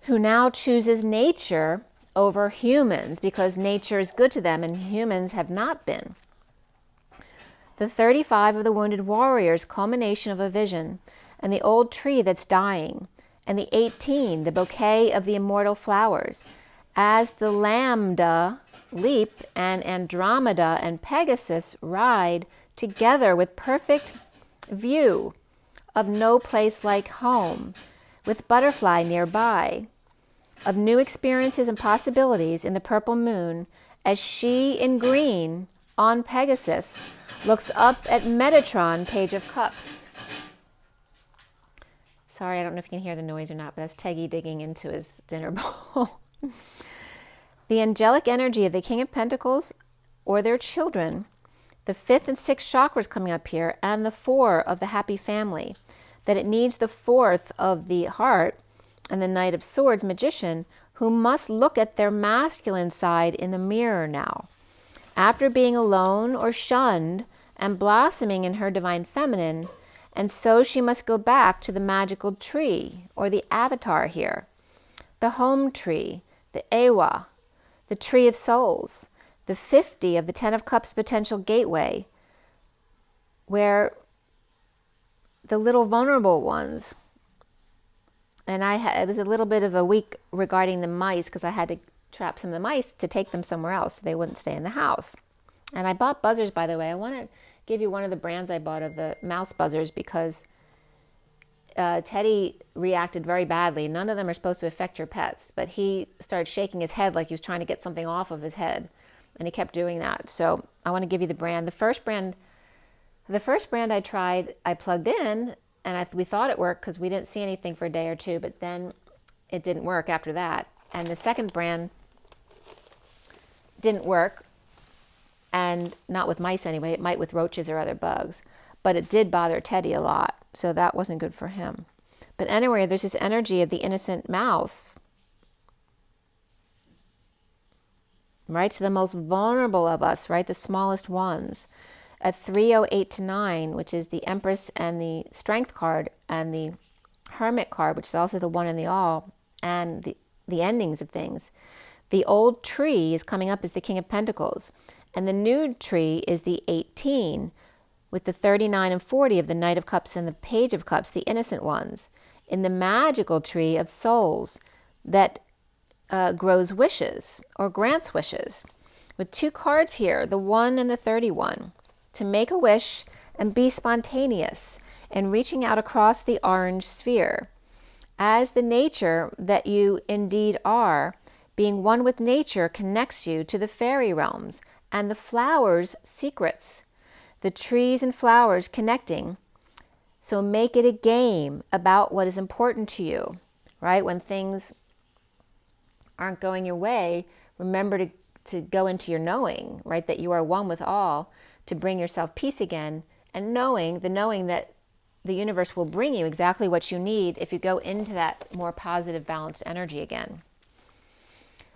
who now chooses nature over humans because nature is good to them and humans have not been. The 35 of the wounded warriors, culmination of a vision, and the old tree that's dying, and the 18, the bouquet of the immortal flowers, as the Lambda leap and Andromeda and Pegasus ride together with perfect view of no place like home, with butterfly nearby, of new experiences and possibilities in the purple moon, as she in green on Pegasus looks up at Metatron, Page of Cups. Sorry, I don't know if you can hear the noise or not, but that's Teggy digging into his dinner bowl. The angelic energy of the King of Pentacles or their children, the 5th and 6th chakras coming up here, and the 4 of the happy family, that it needs the 4th of the heart and the Knight of Swords, Magician, who must look at their masculine side in the mirror now. After being alone or shunned and blossoming in her divine feminine, and so she must go back to the magical tree, or the avatar here, the home tree, the Awa, the tree of souls, the 50 of the 10 of Cups potential gateway, where the little vulnerable ones, and it was a little bit of a week regarding the mice because I had to trap some of the mice to take them somewhere else so they wouldn't stay in the house. And I bought buzzers, by the way. I want to give you one of the brands I bought of the mouse buzzers because Teddy reacted very badly. None of them are supposed to affect your pets, but he started shaking his head like he was trying to get something off of his head, and he kept doing that. So I want to give you the brand. The first brand I tried, I plugged in, and we thought it worked because we didn't see anything for a day or two, but then it didn't work after that. And the second brand didn't work, and not with mice anyway. It might with roaches or other bugs, but it did bother Teddy a lot, so that wasn't good for him. But anyway, there's this energy of the innocent mouse, right, to the most vulnerable of us, right, the smallest ones. At 308 to 9, which is the Empress and the Strength card, and the Hermit card, which is also the one and the all, and the endings of things. The old tree is coming up as the King of Pentacles, And the nude tree is the 18, with the 39 and 40 of the Knight of Cups and the Page of Cups, the innocent ones, in the magical tree of souls that grows wishes or grants wishes. With 2 cards here, the 1 and the 31, to make a wish and be spontaneous and reaching out across the orange sphere. As the nature that you indeed are, being one with nature connects you to the fairy realms and the flowers' secrets, the trees and flowers connecting. So make it a game about what is important to you, right? When things aren't going your way, remember to go into your knowing, right? That you are one with all, to bring yourself peace again, and knowing that the universe will bring you exactly what you need if you go into that more positive, balanced energy again.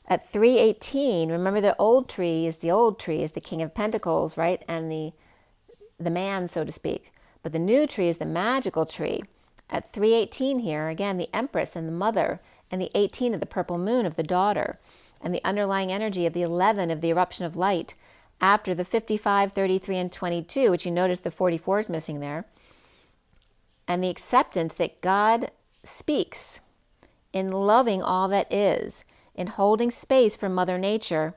At 318, remember the old tree is the King of Pentacles, right? And the man, so to speak. But the new tree is the magical tree. At 318 here, again, the Empress and the Mother, and the 18 of the purple moon of the daughter, and the underlying energy of the 11 of the eruption of light, after the 55, 33, and 22, which you notice the 44 is missing there, and the acceptance that God speaks in loving all that is, in holding space for Mother Nature,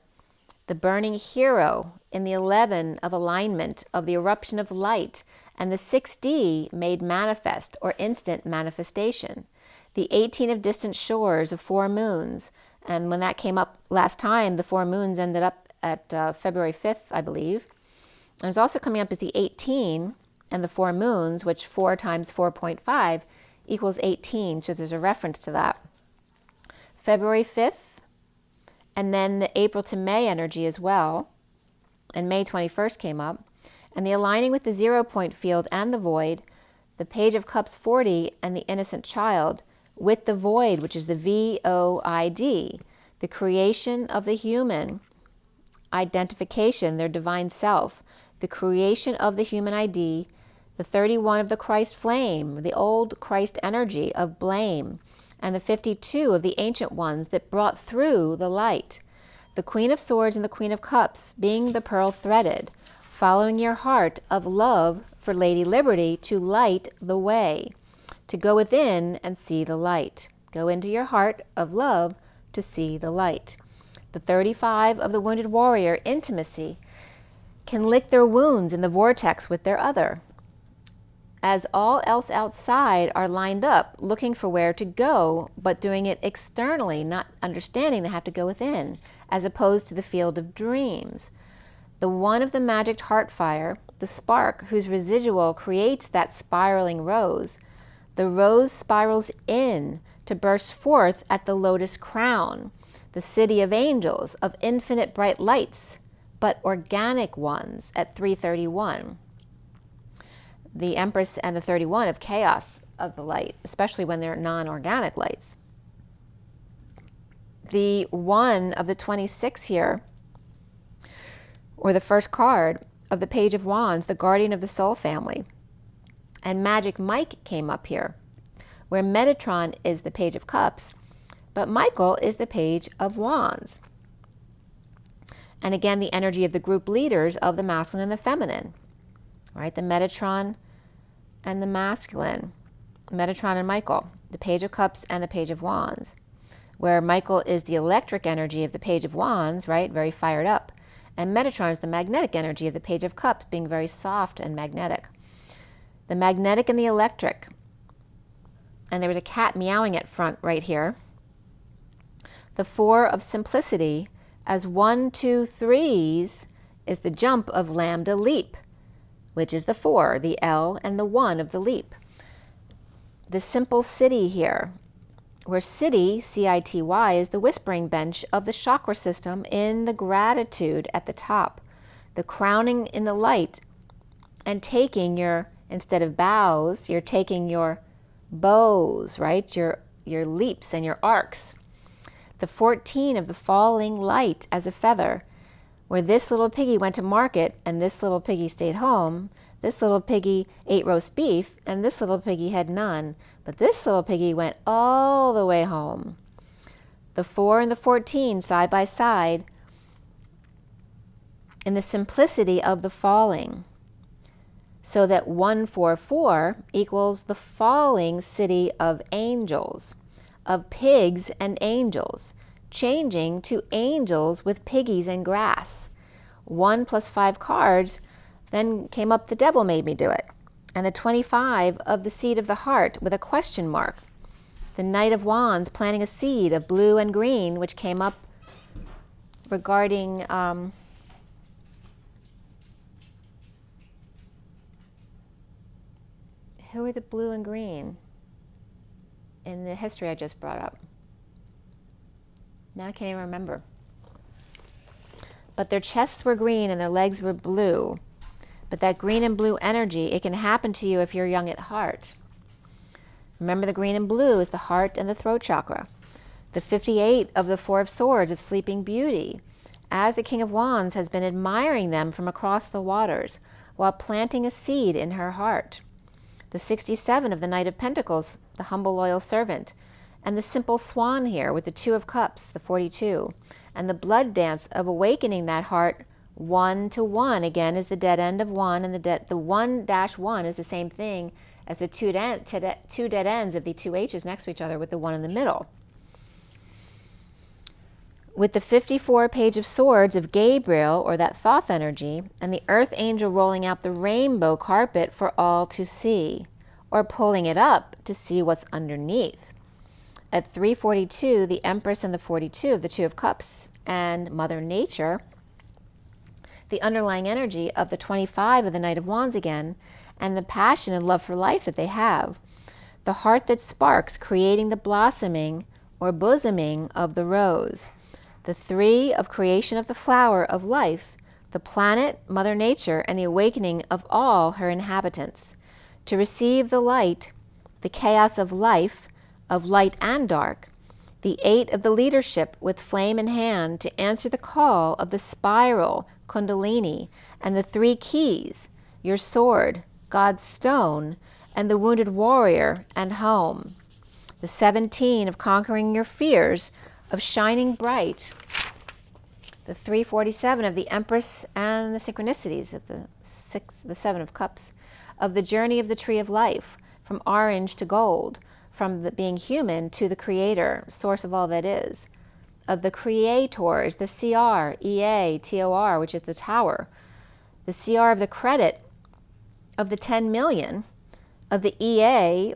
the burning hero in the 11 of alignment of the eruption of light, and the 6D made manifest or instant manifestation, the 18 of distant shores of 4 moons, and when that came up last time, the 4 moons ended up at February 5th, I believe. And it's also coming up as the 18 and the 4 moons, which 4 times 4.5 equals 18, so there's a reference to that. February 5th, and then the April to May energy as well, and May 21st came up, and the aligning with the 0 point field and the void, the Page of Cups 40 and the innocent child, with the void, which is the VOID, the creation of the human identification, their divine self, the creation of the human ID, the 31 of the Christ flame, the old Christ energy of blame, and the 52 of the ancient ones that brought through the light, the Queen of Swords and the Queen of Cups being the pearl threaded, following your heart of love for Lady Liberty to light the way, to go within and see the light. Go into your heart of love to see the light. The 35 of the wounded warrior, intimacy, can lick their wounds in the vortex with their other, as all else outside are lined up looking for where to go, but doing it externally, not understanding they have to go within, as opposed to the field of dreams. The 1 of the magic heart fire, the spark whose residual creates that spiraling rose, the rose spirals in to burst forth at the lotus crown, the city of angels, of infinite bright lights, but organic ones at 331. The Empress and the 31 of chaos of the light, especially when they're non-organic lights. The 1 of the 26 here, or the first card of the Page of Wands, the guardian of the soul family. And Magic Mike came up here, where Metatron is the Page of Cups, but Michael is the Page of Wands. And again, the energy of the group leaders of the masculine and the feminine, right? The Metatron and the masculine, Metatron and Michael, the Page of Cups and the Page of Wands, where Michael is the electric energy of the Page of Wands, right? Very fired up. And Metatron is the magnetic energy of the Page of Cups, being very soft and magnetic. The magnetic and the electric. And there was a cat meowing at front right here. The 4 of simplicity, as 1, 2, 3s is the jump of lambda leap, which is the 4, the L and the 1 of the leap. The simple city here, where city, C-I-T-Y, is the whispering bench of the chakra system in the gratitude at the top, the crowning in the light, and taking your, instead of bows, you're taking your bows, right? Your leaps and your arcs. The 14 of the falling light as a feather, where this little piggy went to market and this little piggy stayed home. This little piggy ate roast beef and this little piggy had none, but this little piggy went all the way home. The 4 and the 14 side by side, in the simplicity of the falling, so that 144 equals the falling city of angels, of pigs and angels, changing to angels with piggies and grass. 1 plus 5 cards, then came up the devil made me do it. And the 25 of the seed of the heart with a question mark. The Knight of Wands planting a seed of blue and green, which came up regarding who are the blue and green in the history I just brought up? Now I can't even remember. But their chests were green and their legs were blue. But that green and blue energy, it can happen to you if you're young at heart. Remember, the green and blue is the heart and the throat chakra. The 58 of the 4 of Swords of Sleeping Beauty, as the King of Wands has been admiring them from across the waters while planting a seed in her heart. The 67 of the Knight of Pentacles, the humble loyal servant, and the simple swan here with the 2 of Cups, the 42, and the blood dance of awakening that heart 1 to 1 again is the dead end of 1, and the 1-1 is the same thing as the two dead ends of the 2 H's next to each other with the 1 in the middle. With the 54 Page of Swords of Gabriel, or that Thoth energy, and the Earth Angel rolling out the rainbow carpet for all to see, or pulling it up to see what's underneath. At 342, the Empress and the 42 of the 2 of Cups and Mother Nature, the underlying energy of the 25 of the Knight of Wands again, and the passion and love for life that they have. The heart that sparks, creating the blossoming or bosoming of the rose. The 3 of creation of the flower of life, the planet, Mother Nature, and the awakening of all her inhabitants. To receive the light, the chaos of life, of light and dark. The 8 of the leadership with flame in hand to answer the call of the spiral, Kundalini, and the 3 keys, your sword, God's stone, and the wounded warrior and home. The 17 of conquering your fears, of shining bright. The 347 of the Empress and the synchronicities of the 7 of Cups, of the journey of the tree of life, from orange to gold, from the being human to the creator, source of all that is. Of the creators, the CR, EA, TOR, which is the tower. The CR of the credit, of the 10 million, of the EA,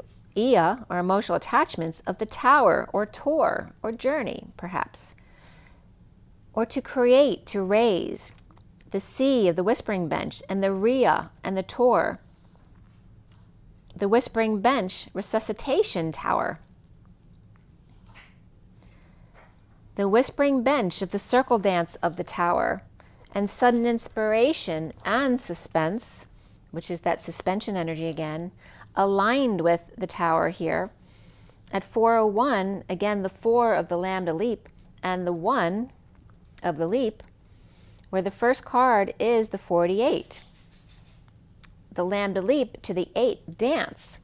or emotional attachments, of the tower, or tour, or journey, perhaps. Or to create, to raise. The C of the whispering bench, and the Rhea, and the tour. The whispering bench, resuscitation tower. The whispering bench of the circle dance of the tower, and sudden inspiration and suspense, which is that suspension energy again, aligned with the tower here. At 401, again the 4 of the lambda leap and the 1 of the leap, where the first card is the 48. The lambda leap to the 8 dance,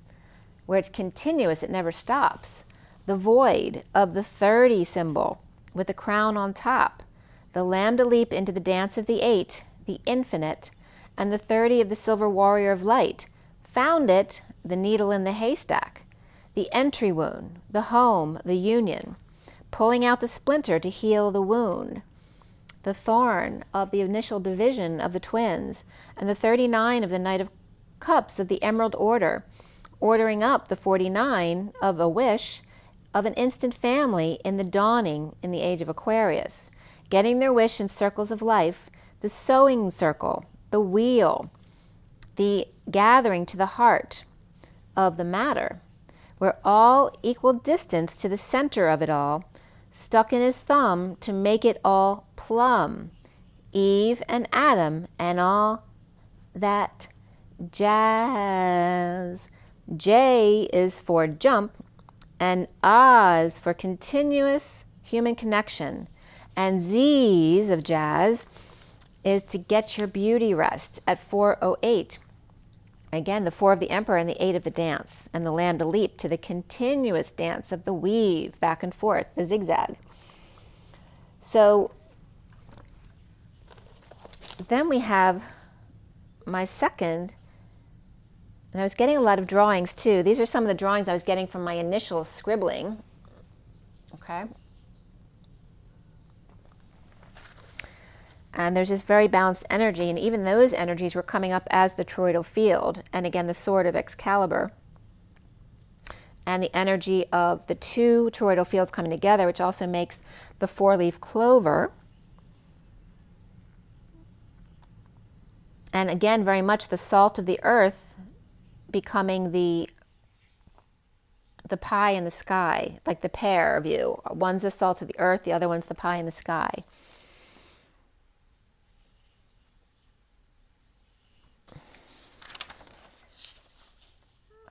where it's continuous, it never stops. The void of the 30 symbol with the crown on top. The lambda leap into the dance of the 8, the infinite, and the 30 of the silver warrior of light. Found it, the needle in the haystack. The entry wound, the home, the union. Pulling out the splinter to heal the wound. The thorn of the initial division of the twins, and the 39 of the Knight of Cups of the Emerald Order, ordering up the 49 of a wish of an instant family in the dawning in the age of Aquarius, getting their wish in circles of life, the sewing circle, the wheel, the gathering to the heart of the matter, where all equal distance to the center of it all, stuck in his thumb to make it all plumb, Eve and Adam and all that jazz. J is for jump, and A is for continuous human connection, and Z's of jazz is to get your beauty rest at 408. Again, the 4 of the Emperor and the 8 of the dance, and the lambda leap to the continuous dance of the weave back and forth, the zigzag. So Then we have my second, and I was getting a lot of drawings too. These are some of the drawings I was getting from my initial scribbling. Okay. And there's this very balanced energy, and even those energies were coming up as the toroidal field, and again the sword of Excalibur, and the energy of the two toroidal fields coming together, which also makes the four-leaf clover. And again, very much the salt of the earth becoming the pie in the sky, like the pair of you. One's the salt of the earth, the other one's the pie in the sky.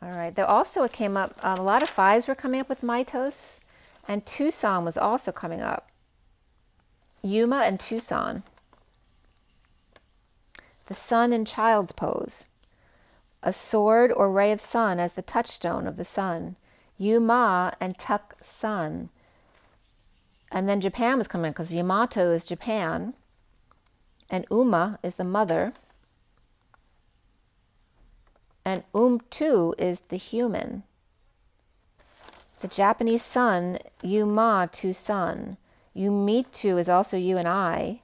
All right, there also came up, a lot of fives were coming up with mitos, and Tucson was also coming up. Yuma and Tucson. The sun in child's pose. A sword or ray of sun as the touchstone of the sun. Yuma and Tuk Sun. And then Japan was coming because Yamato is Japan, and Uma is the mother, and Tu is the human. The Japanese sun, Yuma Tu sun. Yumitu is also you and I.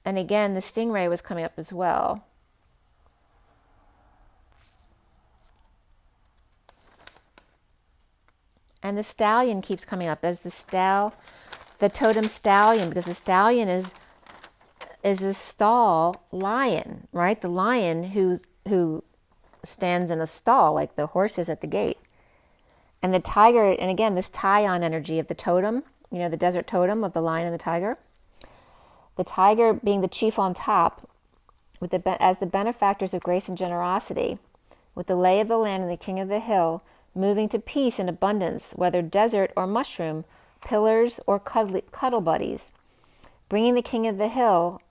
And again, the stingray was coming up as well. And the stallion keeps coming up as the totem stallion, because the stallion is a stall lion, right? The lion who stands in a stall like the horses at the gate. And the tiger, and again, this tie-on energy of the totem, you know, the desert totem of the lion and the tiger. The tiger being the chief on top, as the benefactors of grace and generosity, with the lay of the land and the king of the hill, moving to peace and abundance, whether desert or mushroom, pillars or cuddle buddies, bringing the king of the hill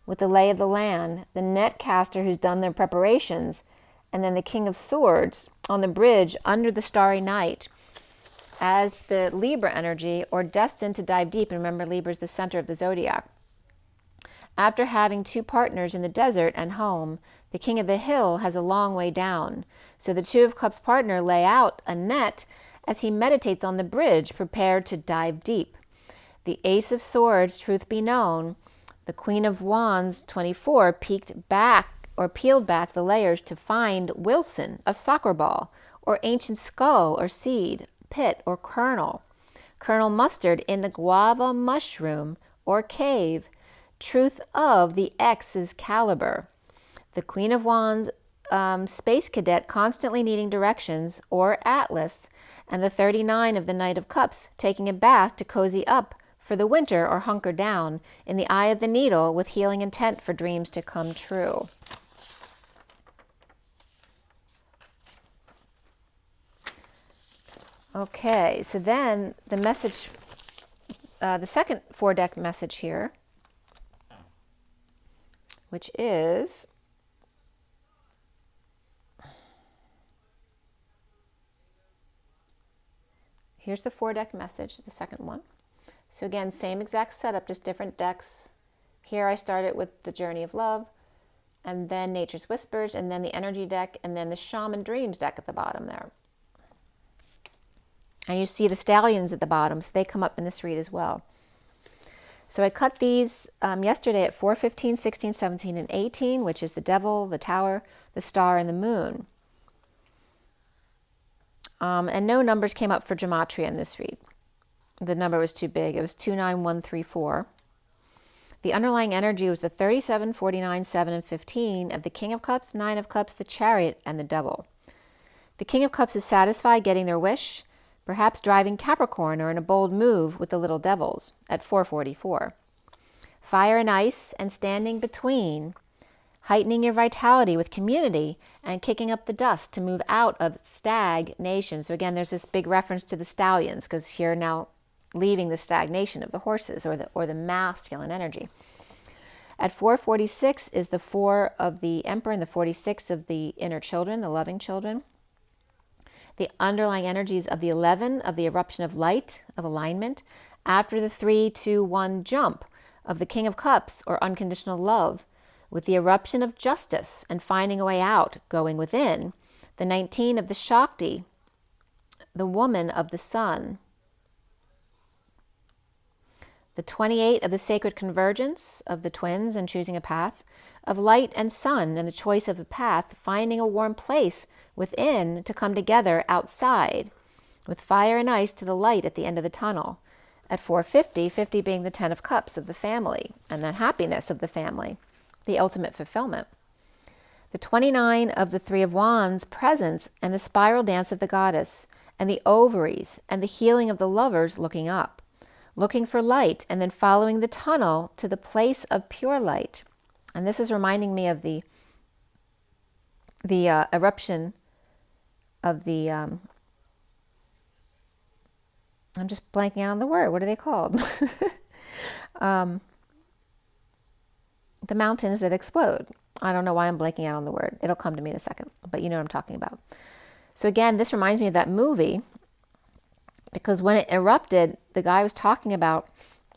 with the lay of the land, the net caster who's done their preparations, and then the king of swords on the bridge under the starry night as the Libra energy, or destined to dive deep. And remember, Libra is the center of the zodiac. After having two partners in the desert and home, the king of the hill has a long way down. So the two of cups partner lay out a net as he meditates on the bridge, prepared to dive deep. The ace of swords, truth be known, the queen of wands, 24, peeled back the layers to find Wilson, a soccer ball, or ancient skull or seed, pit or kernel mustard in the guava mushroom or cave, truth of the X's caliber. The queen of wands, space cadet constantly needing directions, or atlas, and the 39 of the knight of cups taking a bath to cozy up for the winter or hunker down in the eye of the needle with healing intent for dreams to come true. Okay, so then the message, the second four-deck message here, which is here's the four-deck message, the second one. So again, same exact setup, just different decks. Here I started with the Journey of Love, and then Nature's Whispers, and then the Energy deck, and then the Shaman Dreams deck at the bottom there. And you see the stallions at the bottom, so they come up in this read as well. So I cut these yesterday at 4, 15, 16, 17, and 18, which is the devil, the tower, the star, and the moon. And no numbers came up for gematria in this read. The number was too big. It was 29134. The underlying energy was the 37, 49, 7, and 15 of the King of Cups, 9 of Cups, the Chariot, and the Devil. The King of Cups is satisfied getting their wish, perhaps driving Capricorn or in a bold move with the Little Devils at 444. Fire and ice and standing between, heightening your vitality with community and kicking up the dust to move out of stagnation. So again, there's this big reference to the stallions, because here now leaving the stagnation of the horses or the masculine energy. At 446 is the 4 of the Emperor and the 46 of the inner children, the loving children. The underlying energies of the 11 of the eruption of light, of alignment, after the 3, 2, 1 jump of the King of Cups, or unconditional love, with the eruption of justice and finding a way out, going within. The 19 of the Shakti, the woman of the sun. The 28 of the sacred convergence of the twins and choosing a path, of light and sun and the choice of a path, finding a warm place within to come together outside, with fire and ice to the light at the end of the tunnel. At 450, 50 being the 10 of Cups of the family and that happiness of the family, the ultimate fulfillment. The 29 of the 3 of Wands, presence and the spiral dance of the goddess, and the ovaries and the healing of the lovers looking up, looking for light and then following the tunnel to the place of pure light. And this is reminding me of the eruption of the I'm just blanking out on the word. What are they called? The mountains that explode. I don't know why I'm blanking out on the word. It'll come to me in a second, but you know what I'm talking about. So again, this reminds me of that movie, because when it erupted, the guy was talking about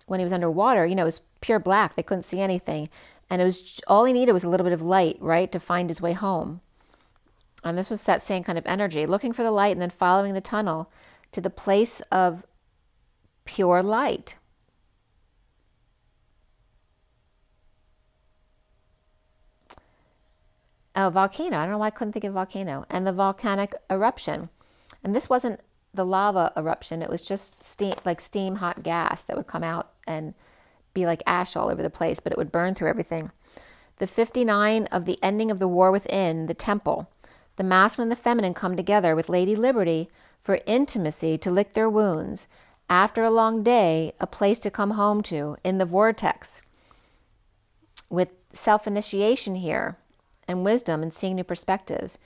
when he was underwater, you know, it was pure black. They couldn't see anything. And it was all he needed was a little bit of light, right, to find his way home. And this was that same kind of energy, looking for the light and then following the tunnel to the place of pure light. Oh, volcano. I don't know why I couldn't think of volcano. And the volcanic eruption. And this wasn't the lava eruption. It was just steam, like steam, hot gas that would come out and be like ash all over the place, but it would burn through everything. The 59 of the ending of the war within, the temple. The masculine and the feminine come together with Lady Liberty for intimacy to lick their wounds. After a long day, a place to come home to in the vortex. With self-initiation here and wisdom and seeing new perspectives,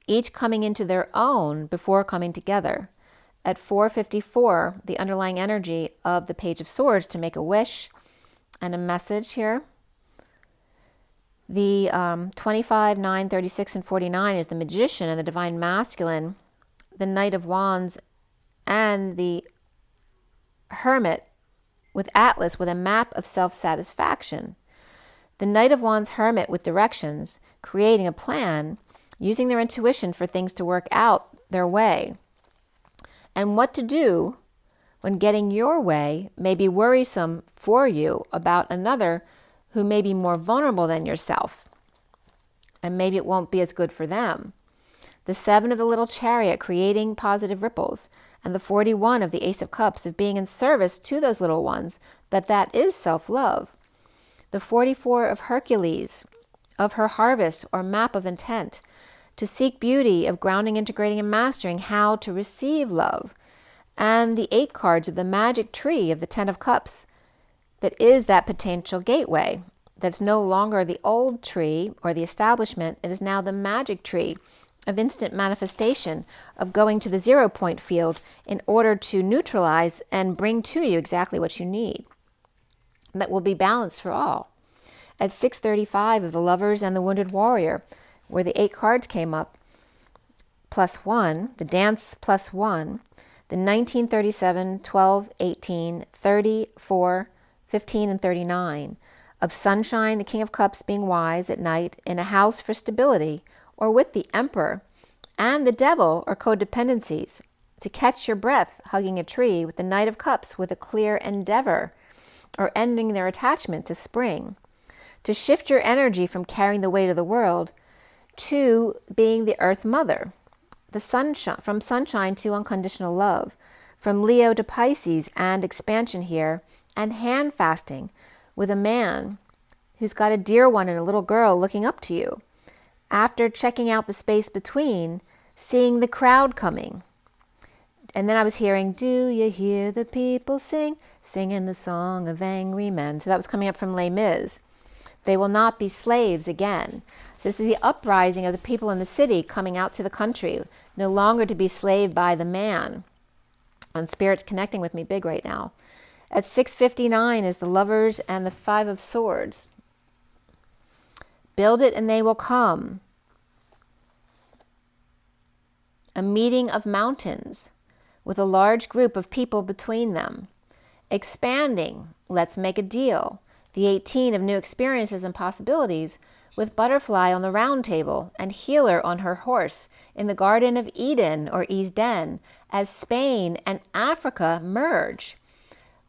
each coming into their own before coming together. At 454, the underlying energy of the Page of Swords to make a wish and a message here. The 25, 9, 36, and 49 is the Magician and the Divine Masculine, the Knight of Wands, and the Hermit with Atlas with a map of self-satisfaction. The Knight of Wands Hermit with directions, creating a plan, using their intuition for things to work out their way. And what to do when getting your way may be worrisome for you about another who may be more vulnerable than yourself. And maybe it won't be as good for them. The 7 of the Little Chariot, creating positive ripples. And the 41 of the Ace of Cups, of being in service to those little ones, that is self-love. The 44 of Hercules, of her harvest or map of intent, to seek beauty, of grounding, integrating, and mastering how to receive love. And the 8 cards of the magic tree of the 10 of Cups, that is that potential gateway. That's no longer the old tree or the establishment. It is now the magic tree of instant manifestation, of going to the 0 point field in order to neutralize and bring to you exactly what you need. That will be balanced for all. At 635 of the Lovers and the Wounded Warrior, where the 8 cards came up, +1, the dance +1, the 19, 37, 12, 18, 30, 4, 15, and 39, of sunshine, the King of Cups being wise at night, in a house for stability, or with the Emperor, and the Devil, or codependencies, to catch your breath hugging a tree, with the Knight of Cups with a clear endeavor, or ending their attachment to spring, to shift your energy from carrying the weight of the world to being the Earth Mother, the sunshine, from sunshine to unconditional love, from Leo to Pisces and expansion here, and hand fasting with a man who's got a dear one and a little girl looking up to you. After checking out the space between, seeing the crowd coming. And then I was hearing, do you hear the people sing, singing the song of angry men. So that was coming up from Les Mis. They will not be slaves again. So this is the uprising of the people in the city coming out to the country, no longer to be slaved by the man. And Spirit's connecting with me big right now. At 659 is the Lovers and the 5 of Swords. Build it and they will come. A meeting of mountains with a large group of people between them. Expanding, let's make a deal. The 18 of new experiences and possibilities, with butterfly on the round table and healer on her horse in the Garden of Eden or Eden, as Spain and Africa merge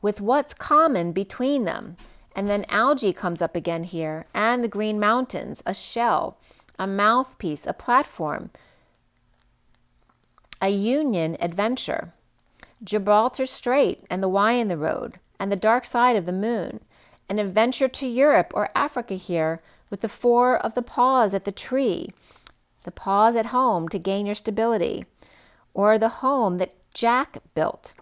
with what's common between them. And then algae comes up again here, and the Green Mountains, a shell, a mouthpiece, a platform, a union adventure, Gibraltar Strait and the Y in the road, and the dark side of the moon, an adventure to Europe or Africa here, with the 4 of the paws at the tree, the paws at home to gain your stability, or the home that Jack built,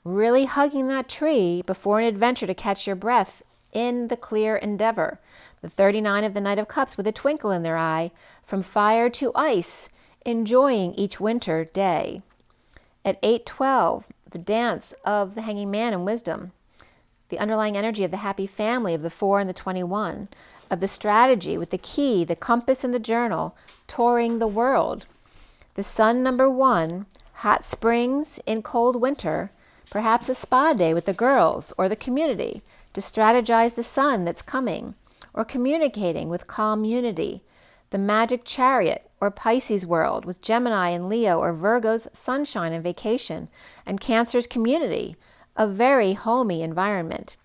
really hugging that tree before an adventure to catch your breath in the clear endeavor. The 39 of the Knight of Cups with a twinkle in their eye, from fire to ice, enjoying each winter day. At 8:12, the dance of the Hanging Man in wisdom, the underlying energy of the happy family of the 4 and the 21, of the strategy with the key, the compass, and the journal, touring the world. The sun number 1, hot springs in cold winter, perhaps a spa day with the girls or the community to strategize the sun that's coming, or communicating with calm unity. The magic chariot or Pisces world with Gemini and Leo or Virgo's sunshine and vacation, and Cancer's community, a very homey environment.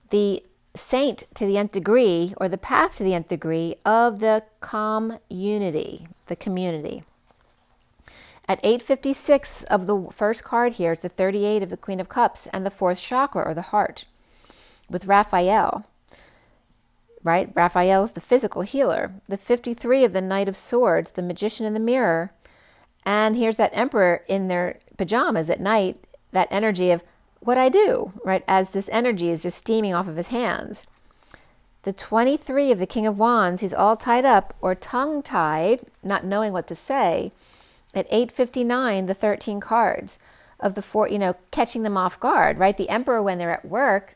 The saint to the nth degree, or the path to the nth degree of the calm unity, the community. At 8:56 of the first card here is the 38 of the Queen of Cups and the 4th chakra, or the heart, with Raphael. Right? Raphael is the physical healer. The 53 of the Knight of Swords, the magician in the mirror. And here's that emperor in their pajamas at night, that energy of what I do, right? As this energy is just steaming off of his hands. The 23 of the King of Wands, who's all tied up or tongue-tied, not knowing what to say. At 8:59, the 13 cards of the 4, catching them off guard, right? The emperor, when they're at work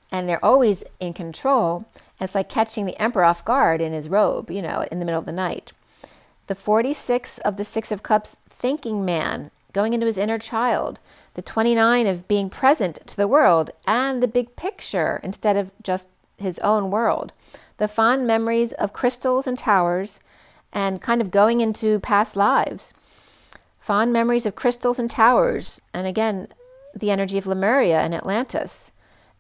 and they're always in control, it's like catching the emperor off guard in his robe, in the middle of the night. The 46 of the 6 of Cups, thinking man, going into his inner child. The 29 of being present to the world and the big picture instead of just his own world. The fond memories of crystals and towers and kind of going into past lives. Fond memories of crystals and towers, and again, the energy of Lemuria and Atlantis.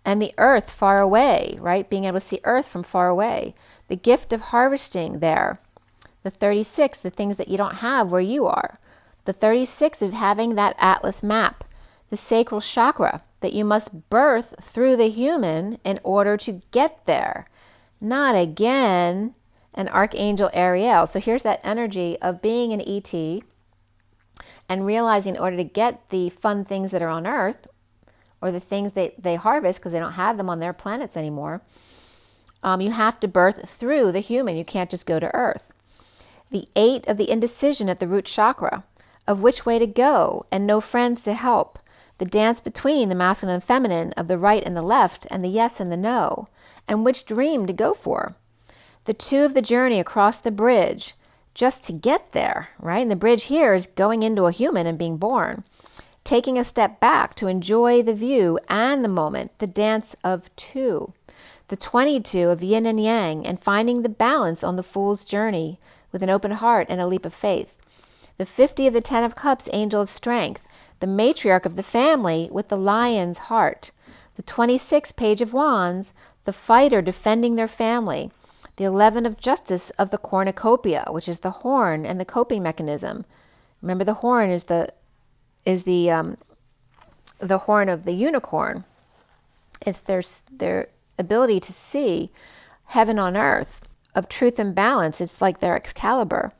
And the earth far away, right? Being able to see earth from far away. The gift of harvesting there. The 36, the things that you don't have where you are. The 36 of having that atlas map. The sacral chakra that you must birth through the human in order to get there. Not again an Archangel Ariel. So here's that energy of being an ET and realizing in order to get the fun things that are on earth, or the things they harvest because they don't have them on their planets anymore, you have to birth through the human. You can't just go to Earth. The 8 of the indecision at the root chakra, of which way to go and no friends to help. The dance between the masculine and feminine, of the right and the left, and the yes and the no, and which dream to go for. The 2 of the journey across the bridge, just to get there, right? And the bridge here is going into a human and being born. Taking a step back to enjoy the view and the moment, the dance of 2. The 22 of yin and yang, and finding the balance on the fool's journey with an open heart and a leap of faith. The 50 of the 10 of Cups, angel of strength, the matriarch of the family with the lion's heart. The 26 page of wands, the fighter defending their family. The 11 of justice of the cornucopia, which is the horn and the coping mechanism. Remember, the horn is the horn of the unicorn. It's their ability to see heaven on earth, of truth and balance. It's like their Excalibur.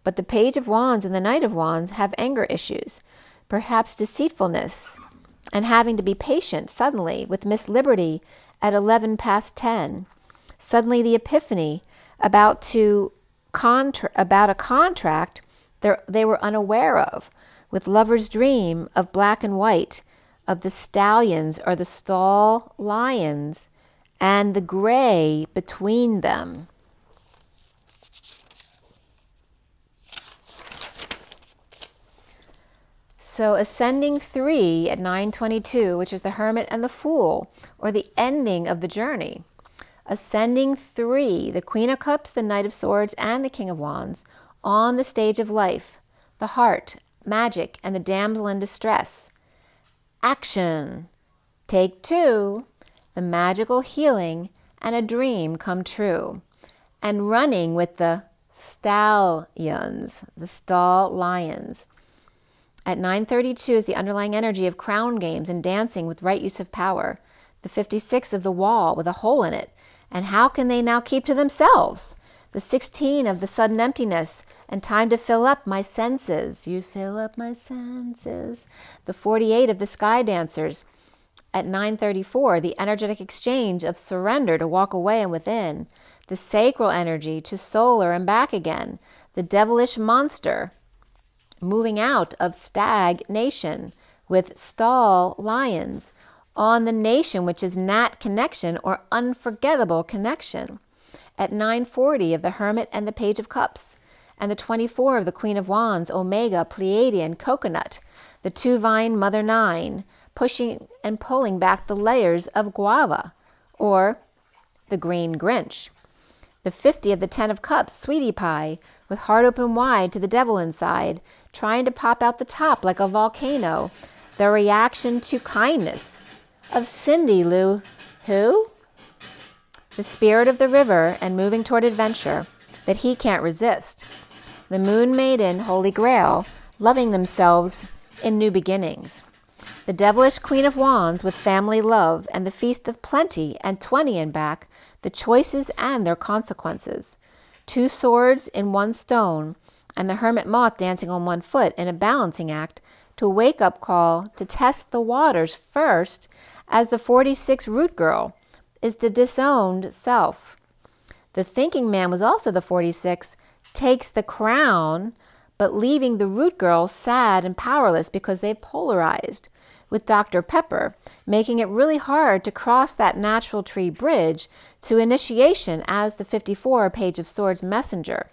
But the Page of Wands and the Knight of Wands have anger issues, perhaps deceitfulness, and having to be patient suddenly with Miss Liberty at 11 past 10. Suddenly the epiphany about a contract they were unaware of, with lover's dream of black and white, of the stallions or the stall lions, and the gray between them. So ascending 3 at 9:22, which is the Hermit and the Fool, or the ending of the journey. Ascending 3, the Queen of Cups, the Knight of Swords, and the King of Wands, on the stage of life, the heart, magic, and the damsel in distress. Action! Take 2, the magical healing and a dream come true. And running with the stallions, the stall lions. At 9:32 is the underlying energy of crown games and dancing with right use of power. The 56 of the wall with a hole in it. And how can they now keep to themselves? The 16 of the sudden emptiness and time to fill up my senses. You fill up my senses. The 48 of the sky dancers. At 9:34, the energetic exchange of surrender to walk away and within. The sacral energy to solar and back again. The devilish monster moving out of stagnation with stall lions on the nation, which is nat connection or unforgettable connection. At 9:40 of the Hermit and the Page of Cups, and the 24 of the Queen of Wands, Omega, Pleiadian, Coconut, the 2 Vine Mother 9, pushing and pulling back the layers of guava, or the Green Grinch. The 50 of the 10 of Cups, Sweetie Pie, with heart open wide to the devil inside, trying to pop out the top like a volcano, the reaction to kindness of Cindy Lou Who? The spirit of the river and moving toward adventure that he can't resist. The Moon Maiden, Holy Grail, loving themselves in new beginnings. The devilish Queen of Wands with family love and the feast of plenty and 20 in back, the choices and their consequences. 2 swords in 1 stone, and the hermit moth dancing on 1 foot in a balancing act to a wake-up call to test the waters first, as the 46 root girl is the disowned self. The thinking man was also the 46, takes the crown, but leaving the root girl sad and powerless because they've polarized, with Dr. Pepper making it really hard to cross that natural tree bridge to initiation as the 54 Page of Swords messenger,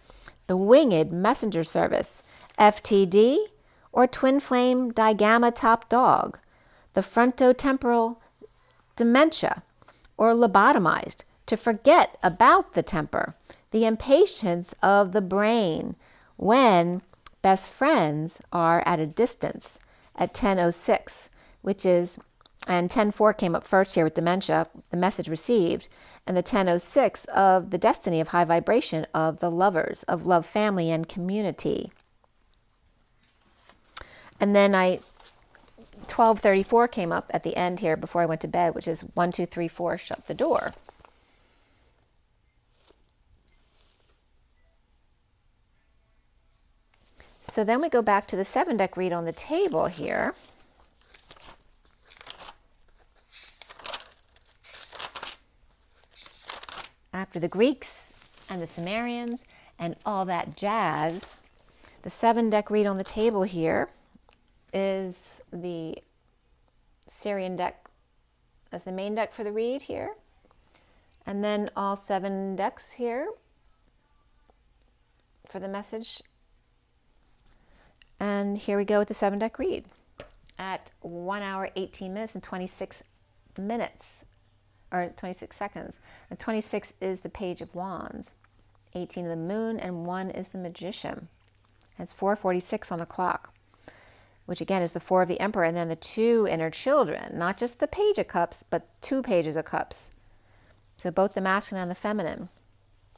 the winged messenger service, FTD, or twin flame digamma top dog, the frontotemporal dementia, or lobotomized, to forget about the temper, the impatience of the brain when best friends are at a distance at 10:06, which is, and 10:04 came up first here with dementia, the message received, and the 10:06 of the destiny of high vibration of the lovers, of love, family, and community. And then 12:34 came up at the end here before I went to bed, which is 1, 2, 3, 4, shut the door. So then we go back to the 7-deck read on the table here. After the Greeks and the Sumerians and all that jazz, the 7-deck read on the table here is the SIRIAN deck as the main deck for the read here, and then all 7 decks here for the message. And here we go with the 7-deck read at 1 hour 18 minutes and 26 minutes, or 26 seconds. And 26 is the Page of Wands, 18 the Moon, and 1 is the Magician. It's 4:46 on the clock, which again is the 4 of the Emperor, and then the 2 inner children, not just the Page of Cups, but 2 Pages of Cups. So both the masculine and the feminine,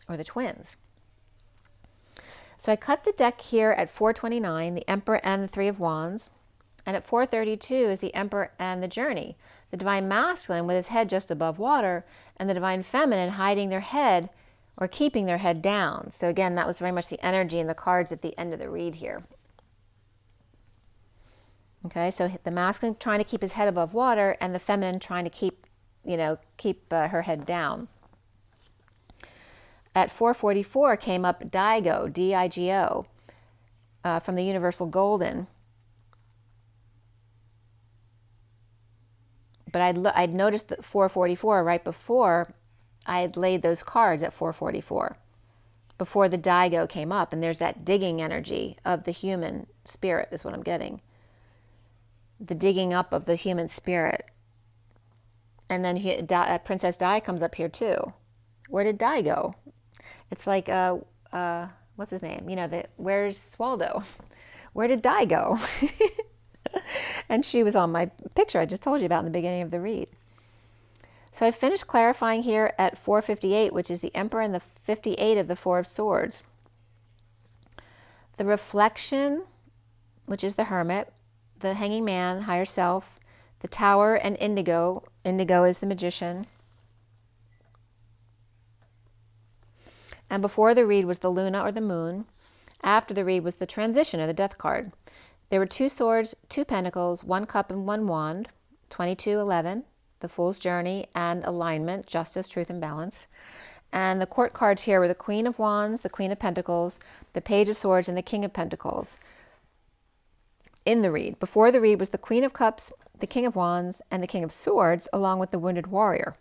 or the twins. So I cut the deck here at 4:29, the Emperor and the 3 of Wands, and at 4:32 is the Emperor and the Journey, the Divine Masculine with his head just above water, and the Divine Feminine hiding their head or keeping their head down. So again, that was very much the energy in the cards at the end of the read here. Okay, so the masculine trying to keep his head above water, and the feminine trying to keep her head down. At 4:44 came up Digo, D-I-G-O, from the Universal Golden. But I'd noticed that 4:44 right before I had laid those cards at 4:44, before the Digo came up, and there's that digging energy of the human spirit is what I'm getting. The digging up of the human spirit. And then Princess Di comes up here too. Where did Di go? It's like, what's his name? Where's Waldo? Where did Di go? And she was on my picture I just told you about in the beginning of the read. So I finished clarifying here at 458, which is the Emperor and the 58 of the Four of Swords. The Reflection, which is the Hermit, the Hanging Man, Higher Self, the Tower, and Indigo. Indigo is the Magician. And before the read was the Luna or the Moon. After the read was the Transition or the Death card. There were 2 swords, 2 pentacles, 1 cup, and 1 wand. 2211, the Fool's Journey, and Alignment, Justice, Truth, and Balance. And the court cards here were the Queen of Wands, the Queen of Pentacles, the Page of Swords, and the King of Pentacles. In the read. Before the read was the Queen of Cups, the King of Wands, and the King of Swords, along with the Wounded Warrior.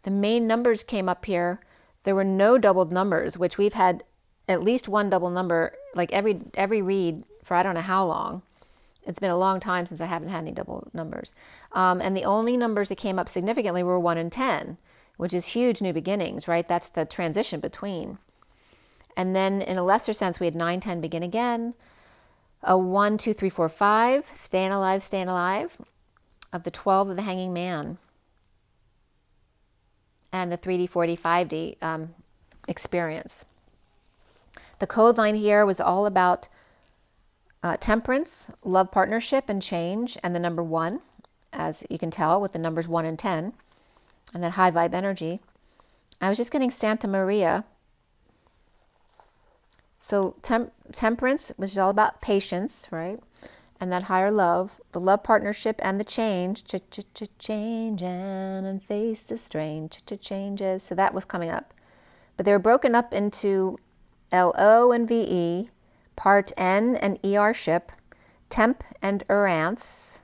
The main numbers came up here. There were no doubled numbers, which we've had at least one double number, like every read for I don't know how long. It's been a long time since I haven't had any double numbers. And the only numbers that came up significantly were 1 and 10, which is huge new beginnings, right? That's the transition between. And then in a lesser sense, we had 9, 10, begin again. A 1, 2, 3, 4, 5, staying alive, of the 12 of the Hanging Man. And the 3D, 4D, 5D experience. The code line here was all about temperance, love, partnership, and change, and the number 1, as you can tell with the numbers 1 and 10, and that high vibe energy. I was just getting Santa Maria. So temperance, which is all about patience, right? And that higher love, the love, partnership, and the change. Change and face the strange. Changes. So that was coming up. But they were broken up into LO and VE, part N and ER-ship, temp and errance,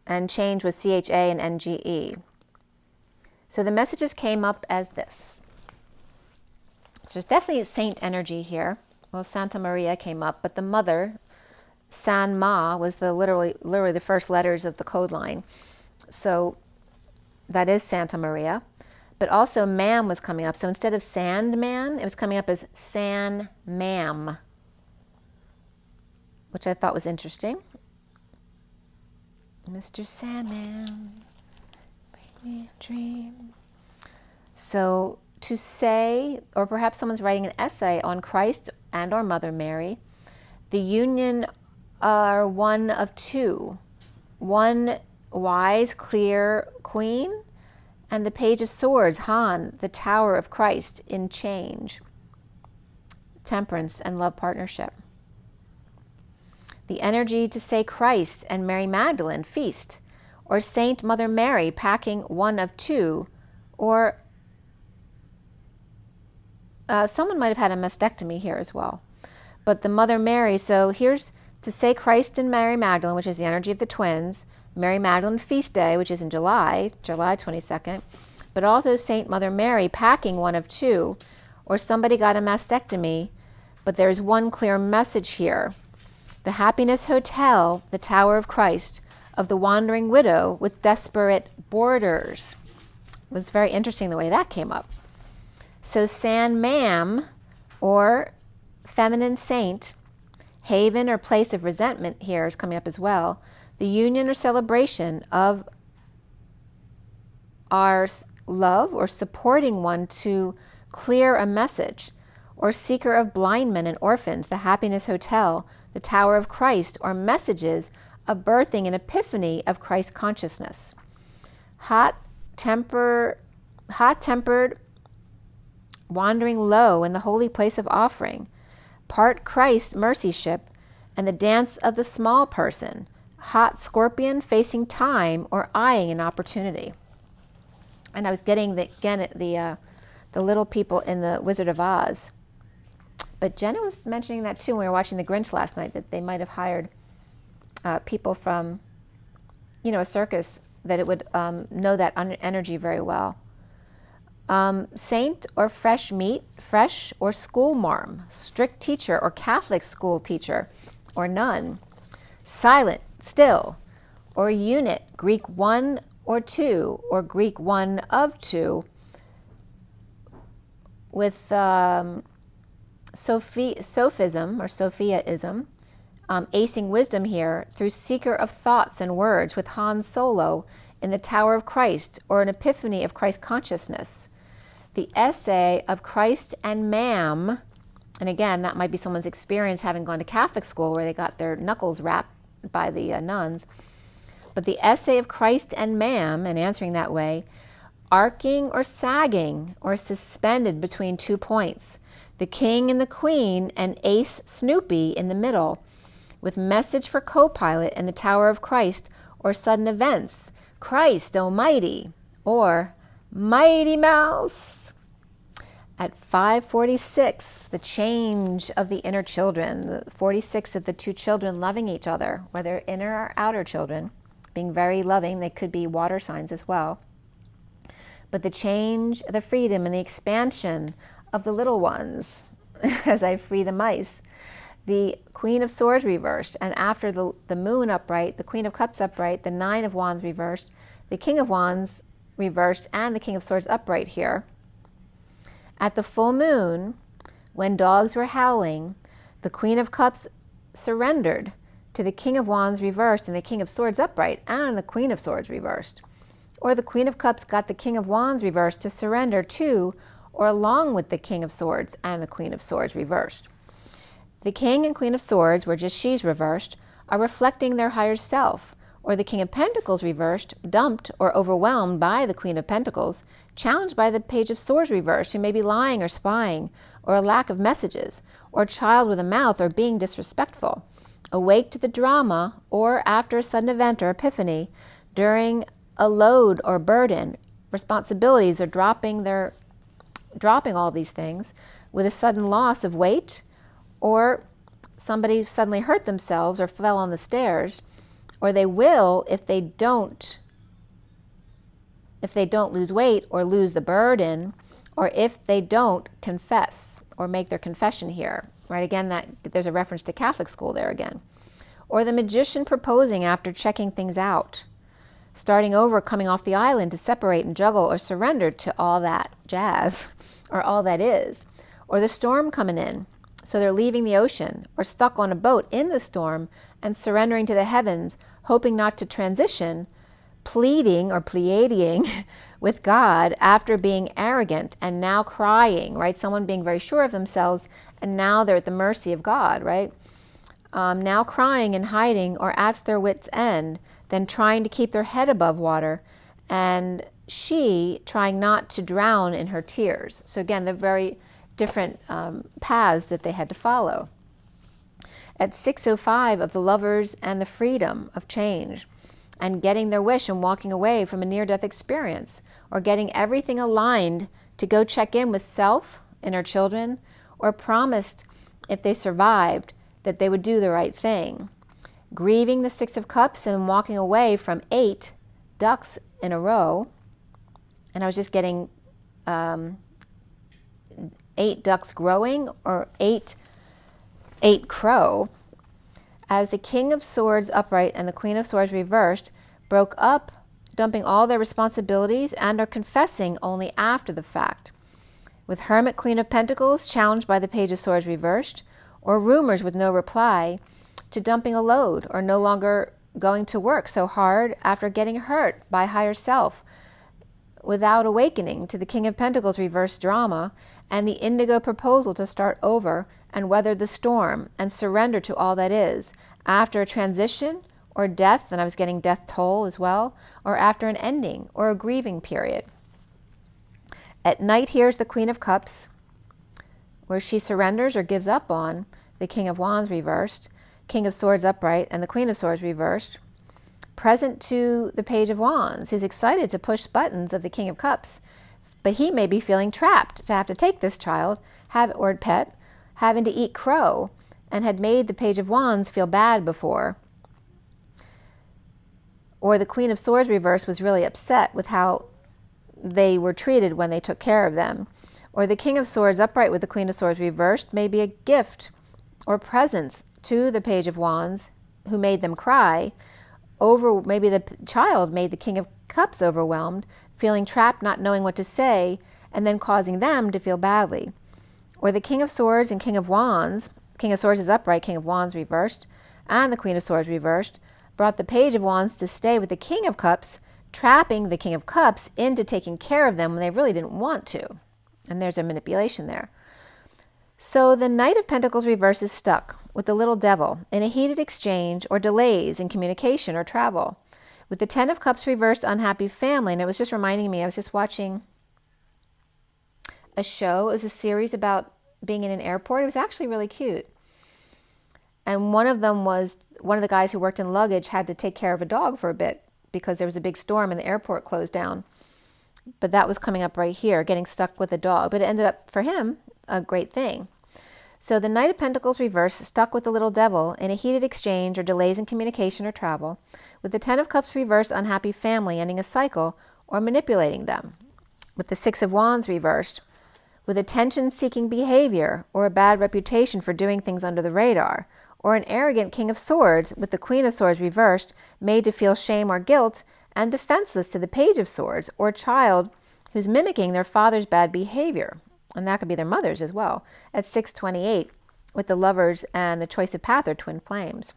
and change was CHA and NGE. So the messages came up as this. So there's definitely a saint energy here. Well, Santa Maria came up, but the mother, San Ma, was literally the first letters of the code line. So that is Santa Maria. But also ma'am was coming up. So instead of Sandman, it was coming up as San Ma'am, which I thought was interesting. Mr. Sandman, bring me a dream. So to say, or perhaps someone's writing an essay on Christ and or Mother Mary, the union are one of 2. One wise, clear queen, and the Page of Swords, Han, the Tower of Christ in change, temperance and love, partnership. The energy to say Christ and Mary Magdalene, feast, or Saint Mother Mary, packing one of 2, or someone might have had a mastectomy here as well. But the Mother Mary, so here's to say Christ and Mary Magdalene, which is the energy of the twins, Mary Magdalene feast day, which is in July 22nd, but also Saint Mother Mary packing one of 2, or somebody got a mastectomy, but there's one clear message here. The Happiness Hotel, the Tower of Christ, of the Wandering Widow with Desperate Borders. It was very interesting the way that came up. So San Ma'am, or feminine saint, haven or place of resentment here is coming up as well. The union or celebration of our love or supporting one to clear a message, or seeker of blind men and orphans, the Happiness Hotel, the Tower of Christ, or messages of birthing an epiphany of Christ consciousness. Hot-tempered, wandering low in the holy place of offering, part Christ mercy ship, and the dance of the small person, hot scorpion facing time or eyeing an opportunity. And I was getting the little people in the Wizard of Oz. But Jenna was mentioning that too when we were watching The Grinch last night, that they might have hired people from, a circus that it would know that energy very well. Saint or fresh meat, fresh or school marm, strict teacher or Catholic school teacher or nun, silent, still, or unit, Greek one or two, or Greek one of two, with sophism or Sophiaism, acing wisdom here through seeker of thoughts and words with Han Solo in the Tower of Christ, or an epiphany of Christ consciousness. The essay of Christ and Ma'am, and again, that might be someone's experience having gone to Catholic school where they got their knuckles rapped by the nuns. But the essay of Christ and Ma'am, and answering that way, arcing or sagging or suspended between 2 points, the king and the queen and ace Snoopy in the middle, with message for co-pilot in the Tower of Christ, or sudden events, Christ Almighty, or Mighty Mouse. At 546, the change of the inner children, the 46 of the two children loving each other, whether inner or outer children, being very loving. They could be water signs as well. But the change, the freedom, and the expansion of the little ones as I free the mice. The Queen of Swords reversed, and after the Moon upright, the Queen of Cups upright, the Nine of Wands reversed, the King of Wands reversed, and the King of Swords upright here. At the full moon, when dogs were howling, the Queen of Cups surrendered to the King of Wands reversed and the King of Swords upright, and the Queen of Swords reversed. Or the Queen of Cups got the King of Wands reversed to surrender to or along with the King of Swords and the Queen of Swords reversed. The King and Queen of Swords, where just she's reversed, are reflecting their higher self, or the King of Pentacles reversed, dumped or overwhelmed by the Queen of Pentacles, challenged by the Page of Swords reversed, who may be lying or spying, or a lack of messages, or a child with a mouth, or being disrespectful. Awake to the drama, or after a sudden event or epiphany, during a load or burden, responsibilities, or dropping all these things, with a sudden loss of weight, or somebody suddenly hurt themselves or fell on the stairs, or they will if they don't lose weight or lose the burden, or if they don't confess or make their confession here. Right, again, that there's a reference to Catholic school there again. Or the magician proposing after checking things out, starting over, coming off the island to separate and juggle or surrender to all that jazz, or all that is. Or the storm coming in, so they're leaving the ocean, or stuck on a boat in the storm and surrendering to the heavens, hoping not to transition, pleading or pleading with God after being arrogant and now crying, right? Someone being very sure of themselves and now they're at the mercy of God, right? Now crying and hiding or at their wits' end, then trying to keep their head above water, and she trying not to drown in her tears. So again, they're very different paths that they had to follow. At 6:05 of the lovers and the freedom of change, and getting their wish and walking away from a near-death experience, or getting everything aligned to go check in with self, inner children, or promised if they survived that they would do the right thing. Grieving the Six of Cups and walking away from 8 ducks in a row, and I was just getting 8 ducks growing, or 8 crow, as the King of Swords upright and the Queen of Swords reversed broke up, dumping all their responsibilities and are confessing only after the fact. With Hermit Queen of Pentacles challenged by the Page of Swords reversed, or rumors with no reply, to dumping a load or no longer going to work so hard after getting hurt by higher self, without awakening to the King of Pentacles reverse drama and the indigo proposal to start over and weather the storm and surrender to all that is, after a transition or death, and I was getting death toll as well, or after an ending or a grieving period. At night, here's the Queen of Cups, where she surrenders or gives up on the King of Wands reversed, King of Swords upright, and the Queen of Swords reversed, present to the Page of Wands, who's excited to push buttons of the King of Cups, but he may be feeling trapped to have to take this child, or pet, having to eat crow, and had made the Page of Wands feel bad before. Or the Queen of Swords reversed was really upset with how they were treated when they took care of them. Or the King of Swords upright with the Queen of Swords reversed may be a gift or presence to the Page of Wands, who made them cry, maybe the child made the King of Cups overwhelmed, feeling trapped, not knowing what to say, and then causing them to feel badly. Or the King of Swords and King of Wands, King of Swords is upright, King of Wands reversed, and the Queen of Swords reversed, brought the Page of Wands to stay with the King of Cups, trapping the King of Cups into taking care of them when they really didn't want to. And there's a manipulation there. So the Knight of Pentacles reverse is stuck with the little devil in a heated exchange or delays in communication or travel. With the Ten of Cups reversed, unhappy family. And it was just reminding me, I was just watching a show. It was a series about being in an airport. It was actually really cute. And one of the guys who worked in luggage had to take care of a dog for a bit because there was a big storm and the airport closed down. But that was coming up right here, getting stuck with a dog. But it ended up, for him, a great thing. So the Knight of Pentacles reversed, stuck with the little devil in a heated exchange or delays in communication or travel. With the Ten of Cups reversed, unhappy family, ending a cycle or manipulating them. With the Six of Wands reversed, with attention-seeking behavior or a bad reputation for doing things under the radar. Or an arrogant King of Swords with the Queen of Swords reversed, made to feel shame or guilt and defenseless to the Page of Swords, or a child who's mimicking their father's bad behavior. And that could be their mother's as well. At 628, with the Lovers and the Choice of Path are twin flames.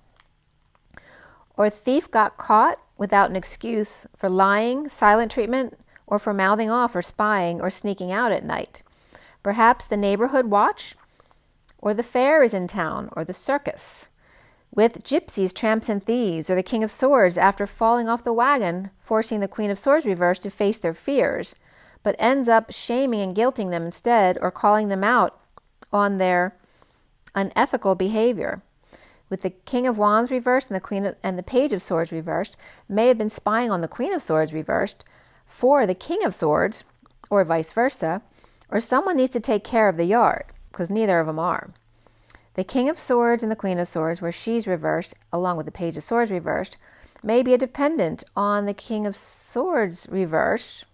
Or a thief got caught without an excuse for lying, silent treatment, or for mouthing off or spying or sneaking out at night. Perhaps the neighborhood watch, or the fair is in town, or the circus. With gypsies, tramps, and thieves, or the King of Swords after falling off the wagon, forcing the Queen of Swords reversed to face their fears, but ends up shaming and guilting them instead, or calling them out on their unethical behavior. With the King of Wands reversed and the Page of Swords reversed, may have been spying on the Queen of Swords reversed for the King of Swords, or vice versa, or someone needs to take care of the yard, because neither of them are. The King of Swords and the Queen of Swords, where she's reversed, along with the Page of Swords reversed, may be a dependent on the King of Swords reversed.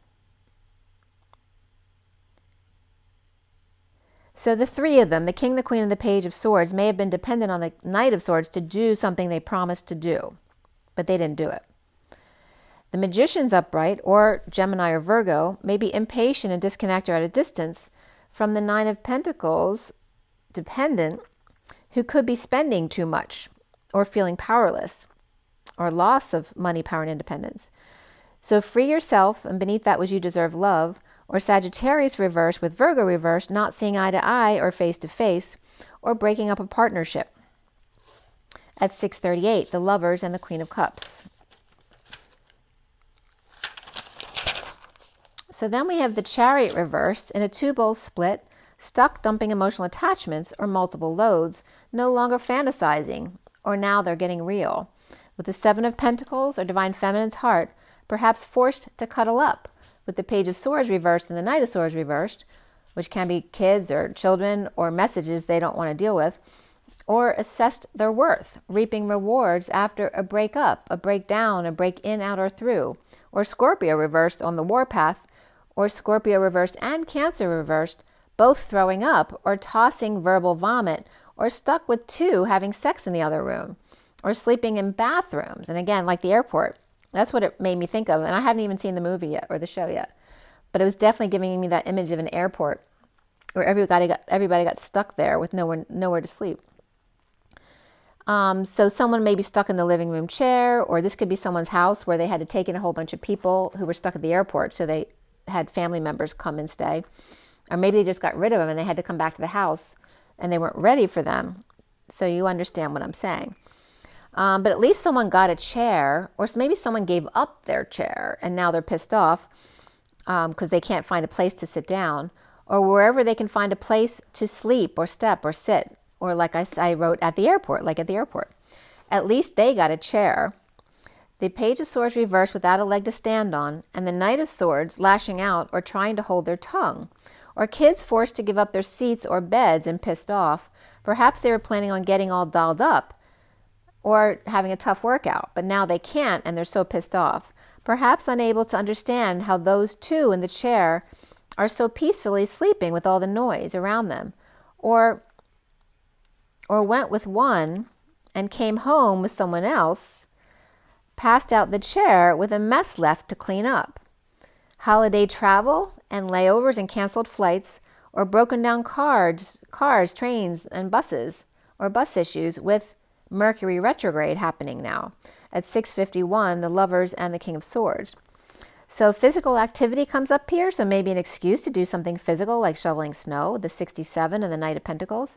So the three of them, the King, the Queen, and the Page of Swords, may have been dependent on the Knight of Swords to do something they promised to do, but they didn't do it. The Magician's upright, or Gemini or Virgo, may be impatient and disconnected or at a distance from the Nine of Pentacles dependent, who could be spending too much or feeling powerless or loss of money, power, and independence. So free yourself, and beneath that was you deserve love. Or Sagittarius reversed with Virgo reversed, not seeing eye to eye or face to face, or breaking up a partnership. At 638, the Lovers and the Queen of Cups. So then we have the Chariot reversed in a two-bowl split, stuck dumping emotional attachments or multiple loads, no longer fantasizing, or now they're getting real. With the Seven of Pentacles, or Divine Feminine's heart, perhaps forced to cuddle up, with the Page of Swords reversed and the Knight of Swords reversed, which can be kids or children or messages they don't want to deal with, or assessed their worth, reaping rewards after a breakup, a breakdown, a break in, out, or through, or Scorpio reversed on the warpath, or Scorpio reversed and Cancer reversed, both throwing up or tossing verbal vomit, or stuck with two having sex in the other room, or sleeping in bathrooms. And again, like the airport, that's what it made me think of. And I hadn't even seen the movie yet or the show yet, but it was definitely giving me that image of an airport where everybody got stuck there with nowhere to sleep. So someone may be stuck in the living room chair, or this could be someone's house where they had to take in a whole bunch of people who were stuck at the airport, so they had family members come and stay. Or maybe they just got rid of them and they had to come back to the house and they weren't ready for them. So you understand what I'm saying. But at least someone got a chair, or maybe someone gave up their chair and now they're pissed off because they can't find a place to sit down, or wherever they can find a place to sleep or step or sit, or like I wrote at the airport, like at the airport. At least they got a chair. The Page of Swords reversed without a leg to stand on, and the Knight of Swords lashing out or trying to hold their tongue, or kids forced to give up their seats or beds and pissed off. Perhaps they were planning on getting all dolled up or having a tough workout, but now they can't and they're so pissed off. Perhaps unable to understand how those two in the chair are so peacefully sleeping with all the noise around them, or went with one and came home with someone else, passed out the chair with a mess left to clean up. Holiday travel and layovers and canceled flights, or broken down cars, trains, and buses, or bus issues with Mercury retrograde happening now at 6:51, the Lovers and the King of Swords. So physical activity comes up here, so maybe an excuse to do something physical like shoveling snow, the 67 and the Knight of Pentacles,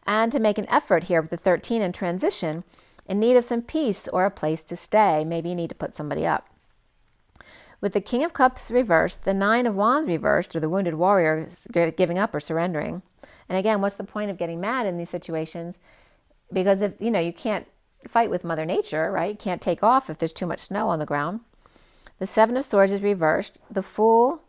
and to make an effort here with the 13 in transition, in need of some peace or a place to stay. Maybe you need to put somebody up. With the King of Cups reversed, the Nine of Wands reversed, or the wounded warrior giving up or surrendering. And again, what's the point of getting mad in these situations? Because if you can't fight with Mother Nature, right? You can't take off if there's too much snow on the ground. The Seven of Swords is reversed. The Fool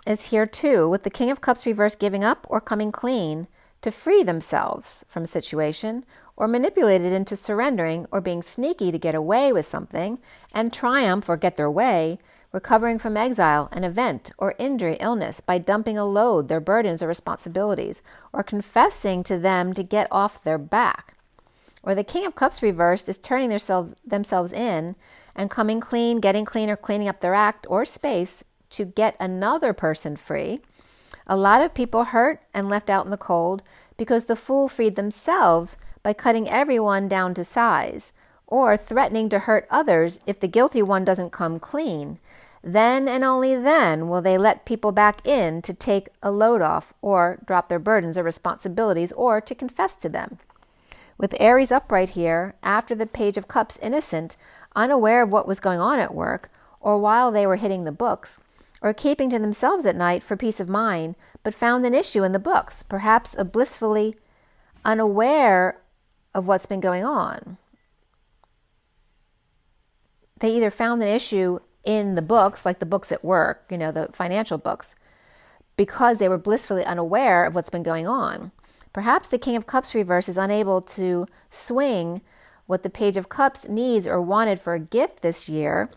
is here too, with the King of Cups reversed, giving up or coming clean to free themselves from a situation, or manipulated into surrendering or being sneaky to get away with something and triumph or get their way, recovering from exile, an event, or injury, illness, by dumping a load, their burdens or responsibilities, or confessing to them to get off their back. Or the King of Cups reversed is turning themselves in and coming clean, getting clean, or cleaning up their act or space to get another person free. A lot of people hurt and left out in the cold because the Fool freed themselves by cutting everyone down to size, or threatening to hurt others if the guilty one doesn't come clean. Then and only then will they let people back in to take a load off, or drop their burdens or responsibilities, or to confess to them. With Aries upright here, after the Page of Cups, innocent, unaware of what was going on at work, or while they were hitting the books, or keeping to themselves at night for peace of mind, but found an issue in the books, perhaps a blissfully unaware of what's been going on. They either found an issue in the books, like the books at work, the financial books, because they were blissfully unaware of what's been going on. Perhaps the King of Cups reverse is unable to swing what the Page of Cups needs or wanted for a gift this year,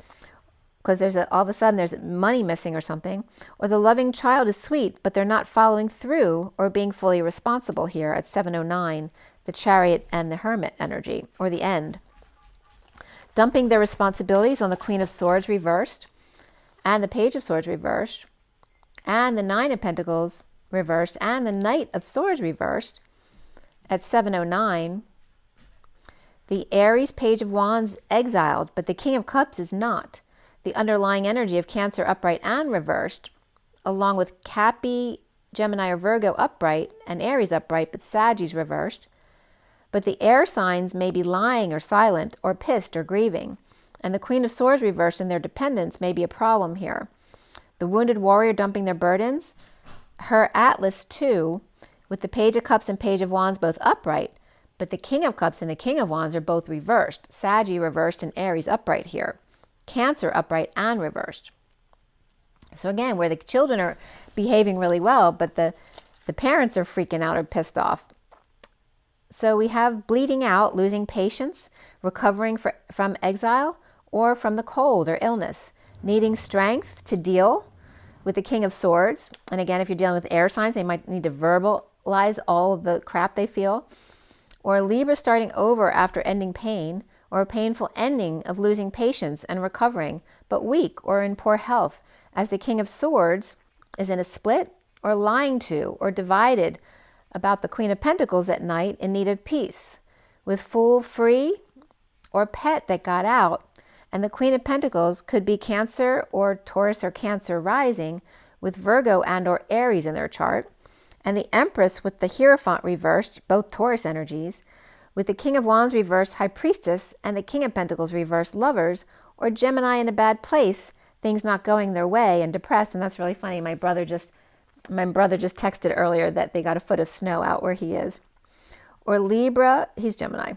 because all of a sudden there's money missing or something. Or the loving child is sweet, but they're not following through or being fully responsible here at 7:09, the Chariot and the Hermit energy, or the End. Dumping their responsibilities on the Queen of Swords reversed, and the Page of Swords reversed, and the Nine of Pentacles reversed, and the Knight of Swords reversed at 7:09. The Aries Page of Wands exiled, but the King of Cups is not. The underlying energy of Cancer upright and reversed, along with Cappy, Gemini, or Virgo upright, and Aries upright, but Sagittarius reversed. But the air signs may be lying or silent or pissed or grieving, and the Queen of Swords reversed and their dependence may be a problem here. The wounded warrior dumping their burdens, her Atlas too, with the Page of Cups and Page of Wands both upright, but the King of Cups and the King of Wands are both reversed. Sagittarius reversed and Aries upright here. Cancer upright and reversed. So again, where the children are behaving really well, but the parents are freaking out or pissed off. So we have bleeding out, losing patience, recovering from exile, or from the cold or illness, needing strength to deal with the King of Swords. And again, if you're dealing with air signs, they might need to verbalize all of the crap they feel. Or Libra starting over after ending pain, or a painful ending of losing patience and recovering, but weak or in poor health, as the King of Swords is in a split, or lying to, or divided about the Queen of Pentacles at night, in need of peace, with Fool free, or pet that got out. And the Queen of Pentacles could be Cancer or Taurus or Cancer rising, with Virgo and or Aries in their chart. And the Empress with the Hierophant reversed, both Taurus energies, with the King of Wands reversed, High Priestess, and the King of Pentacles reversed, Lovers, or Gemini in a bad place, things not going their way, and depressed. And that's really funny. My brother just texted earlier that they got a foot of snow out where he is. Or Libra, he's Gemini.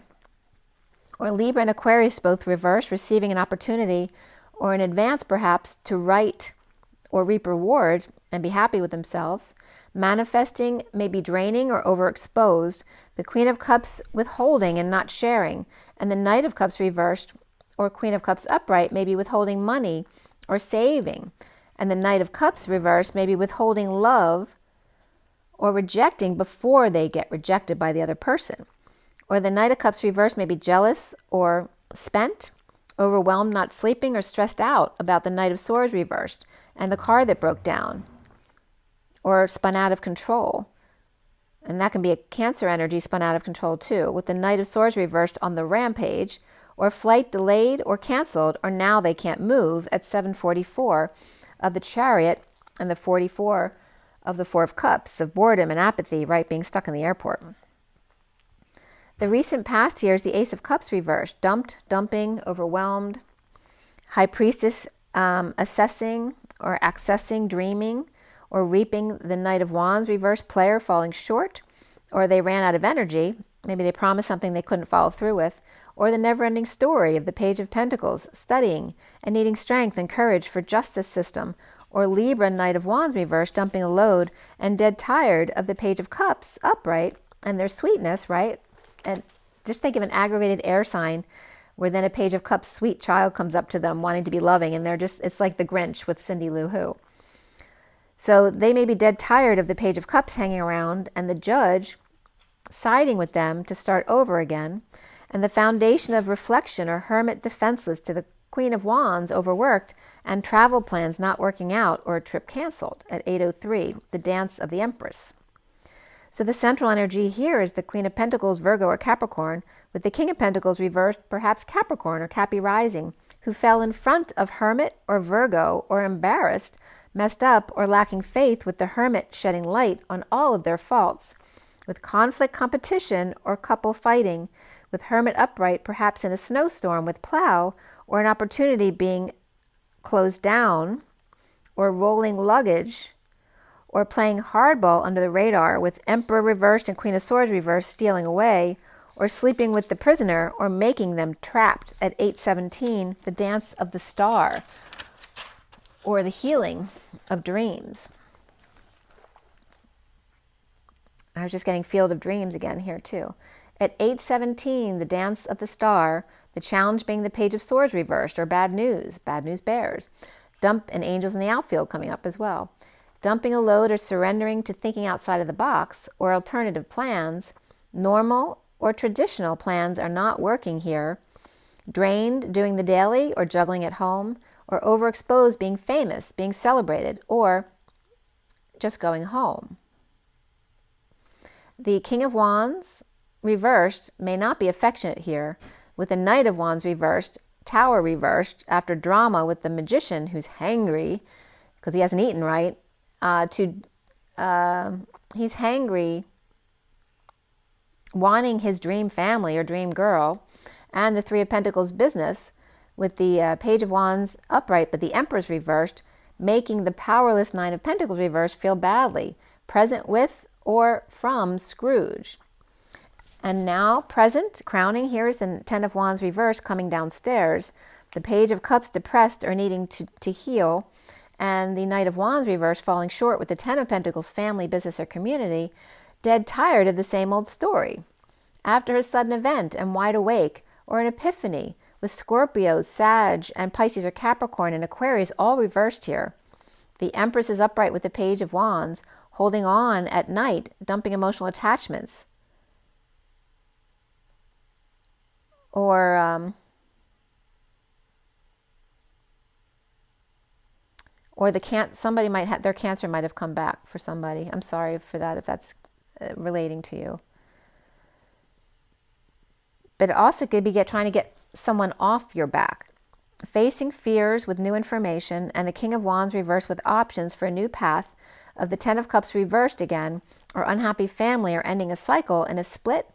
Or Libra and Aquarius both reversed, receiving an opportunity or an advance perhaps to write or reap rewards and be happy with themselves. Manifesting may be draining or overexposed. The Queen of Cups withholding and not sharing. And the Knight of Cups reversed, or Queen of Cups upright, may be withholding money or saving. And the Knight of Cups reversed may be withholding love or rejecting before they get rejected by the other person. Or the Knight of Cups reversed may be jealous or spent, overwhelmed, not sleeping, or stressed out about the Knight of Swords reversed and the car that broke down or spun out of control. And that can be a Cancer energy spun out of control too, with the Knight of Swords reversed on the rampage, or flight delayed or canceled, or now they can't move at 744 of the Chariot and the 44 of the Four of Cups, of boredom and apathy, right, being stuck in the airport. The recent past here is the Ace of Cups reversed, dumped, dumping, overwhelmed, High Priestess assessing or accessing, dreaming, or reaping the Knight of Wands reversed, player falling short, or they ran out of energy, maybe they promised something they couldn't follow through with, or the never-ending story of the Page of Pentacles, studying and needing strength and courage for justice system, or Libra Knight of Wands reversed, dumping a load and dead tired of the Page of Cups upright and their sweetness, right? And just think of an aggravated air sign where then a Page of Cups sweet child comes up to them wanting to be loving, and they're just, it's like the Grinch with Cindy Lou Who. So they may be dead tired of the Page of Cups hanging around and the Judge siding with them to start over again, and the Foundation of reflection or Hermit defenseless to the Queen of Wands overworked and travel plans not working out or a trip canceled at 8:03, the Dance of the Empress. So the central energy here is the Queen of Pentacles, Virgo or Capricorn, with the King of Pentacles reversed, perhaps Capricorn or Cappy rising, who fell in front of Hermit or Virgo, or embarrassed, messed up, or lacking faith, with the Hermit shedding light on all of their faults, with conflict, competition, or couple fighting, with Hermit upright, perhaps in a snowstorm with plow, or an opportunity being closed down, or rolling luggage, or playing hardball under the radar, with Emperor reversed and Queen of Swords reversed, stealing away, or sleeping with the prisoner, or making them trapped at 8:17, the Dance of the Star, or the healing of dreams. I was just getting Field of Dreams again here too. At 8:17, the Dance of the Star, the challenge being the Page of Swords reversed, or bad news bears. Dump and Angels in the Outfield coming up as well. Dumping a load or surrendering to thinking outside of the box, or alternative plans. Normal or traditional plans are not working here. Drained, doing the daily or juggling at home, or overexposed, being famous, being celebrated, or just going home. The King of Wands reversed may not be affectionate here, with the Knight of Wands reversed, Tower reversed, after drama with the Magician who's hangry because he hasn't eaten right. He's hangry, wanting his dream family or dream girl, and the Three of Pentacles business, with the Page of Wands upright but the Empress reversed, making the powerless Nine of Pentacles reversed feel badly, present with or from Scrooge. And now present, crowning here, is the Ten of Wands reversed coming downstairs, the Page of Cups depressed or needing to heal, and the Knight of Wands reversed falling short with the Ten of Pentacles, family, business, or community, dead tired of the same old story. After a sudden event and wide awake, or an epiphany, with Scorpio, Sag, and Pisces or Capricorn and Aquarius all reversed here. The Empress is upright with the Page of Wands, holding on at night, dumping emotional attachments. Or somebody might have, their Cancer might have come back for somebody. I'm sorry for that if that's relating to you. But it also could be trying to get someone off your back. Facing fears with new information, and the King of Wands reversed with options for a new path, of the Ten of Cups reversed again, or unhappy family, or ending a cycle in a split,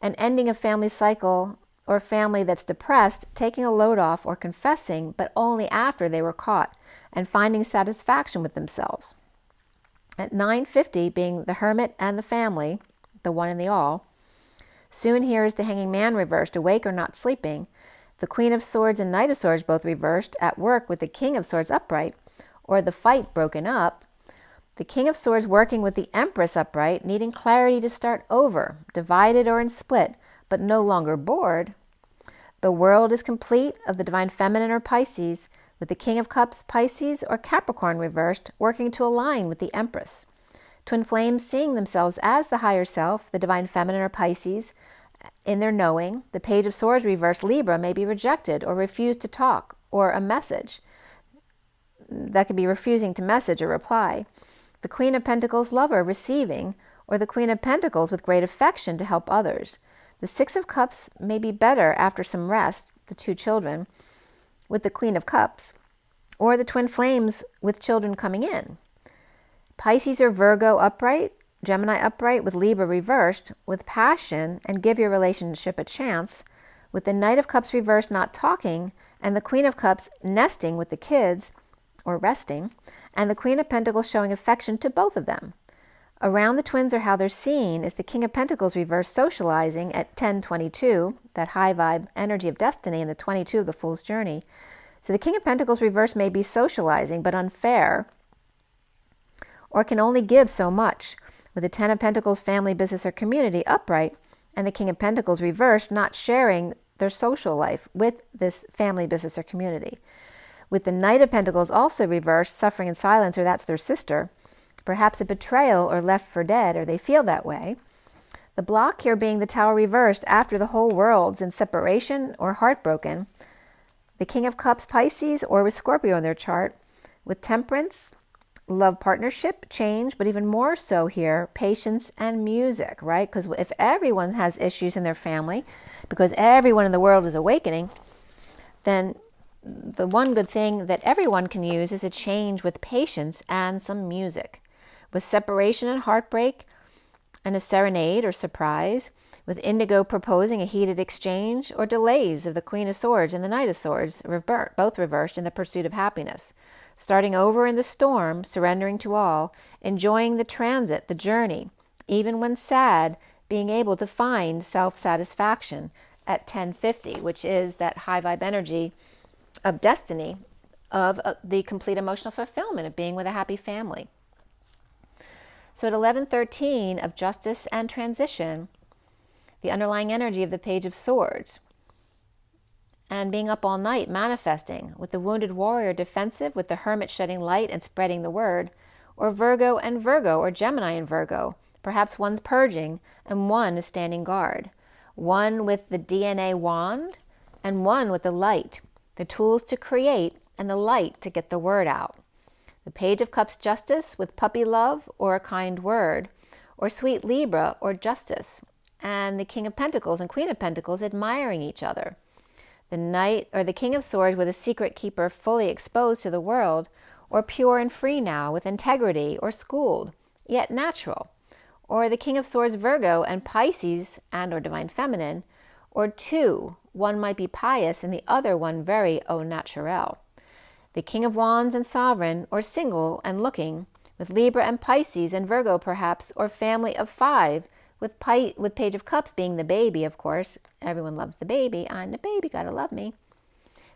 and ending a family cycle or family that's depressed, taking a load off or confessing, but only after they were caught, and finding satisfaction with themselves. At 9:50, being the Hermit and the family, the one and the all. Soon here is the Hanging Man reversed, awake or not sleeping, the Queen of Swords and Knight of Swords both reversed, at work with the King of Swords upright, or the fight broken up, the King of Swords working with the Empress upright, needing clarity to start over, divided or in split, but no longer bored. The World is complete, of the Divine Feminine or Pisces, with the King of Cups, Pisces or Capricorn reversed, working to align with the Empress. Twin Flames seeing themselves as the higher self, the Divine Feminine or Pisces, in their knowing. The Page of Swords reversed Libra may be rejected or refused to talk, or a message. That could be refusing to message or reply. The Queen of Pentacles lover receiving, or the Queen of Pentacles with great affection to help others. The Six of Cups may be better after some rest, the two children, with the Queen of Cups, or the twin flames with children coming in. Pisces or Virgo upright, Gemini upright with Libra reversed, with passion and give your relationship a chance, with the Knight of Cups reversed not talking, and the Queen of Cups nesting with the kids, or resting, and the Queen of Pentacles showing affection to both of them. Around the twins or how they're seen is the King of Pentacles reversed socializing at 1022, that high vibe energy of destiny, and the 22 of the Fool's Journey. So the King of Pentacles reversed may be socializing, but unfair, or can only give so much, with the Ten of Pentacles family, business, or community upright, and the King of Pentacles reversed not sharing their social life with this family, business, or community. With the Knight of Pentacles also reversed, suffering in silence, or that's their sister, perhaps a betrayal or left for dead, or they feel that way. The block here being the Tower reversed after the whole world's in separation or heartbroken. The King of Cups Pisces, or with Scorpio in their chart, with Temperance, love, partnership, change, but even more so here, patience and music, right? Because if everyone has issues in their family, because everyone in the world is awakening, then the one good thing that everyone can use is a change with patience and some music. With separation and heartbreak, and a serenade or surprise, with Indigo proposing a heated exchange, or delays of the Queen of Swords and the Knight of Swords, both reversed in the pursuit of happiness. Starting over in the storm, surrendering to all, enjoying the transit, the journey, even when sad, being able to find self-satisfaction at 1050, which is that high vibe energy of destiny, of the complete emotional fulfillment of being with a happy family. So at 1113 of justice and transition, the underlying energy of the Page of Swords, and being up all night manifesting, with the wounded warrior defensive, with the hermit shedding light and spreading the word, or Virgo and Virgo, or Gemini and Virgo. Perhaps one's purging and one is standing guard. One with the DNA wand and one with the light, the tools to create and the light to get the word out. The Page of Cups justice with puppy love or a kind word, or sweet Libra or justice, and the King of Pentacles and Queen of Pentacles admiring each other. The Knight or the King of Swords with a secret keeper fully exposed to the world, or pure and free now with integrity, or schooled, yet natural. Or the King of Swords Virgo and Pisces and or Divine Feminine, or two, one might be pious and the other one very au naturel. The King of Wands and Sovereign, or single and looking, with Libra and Pisces and Virgo perhaps, or family of five, with Page of Cups being the baby, of course. Everyone loves the baby. I'm the baby, gotta love me.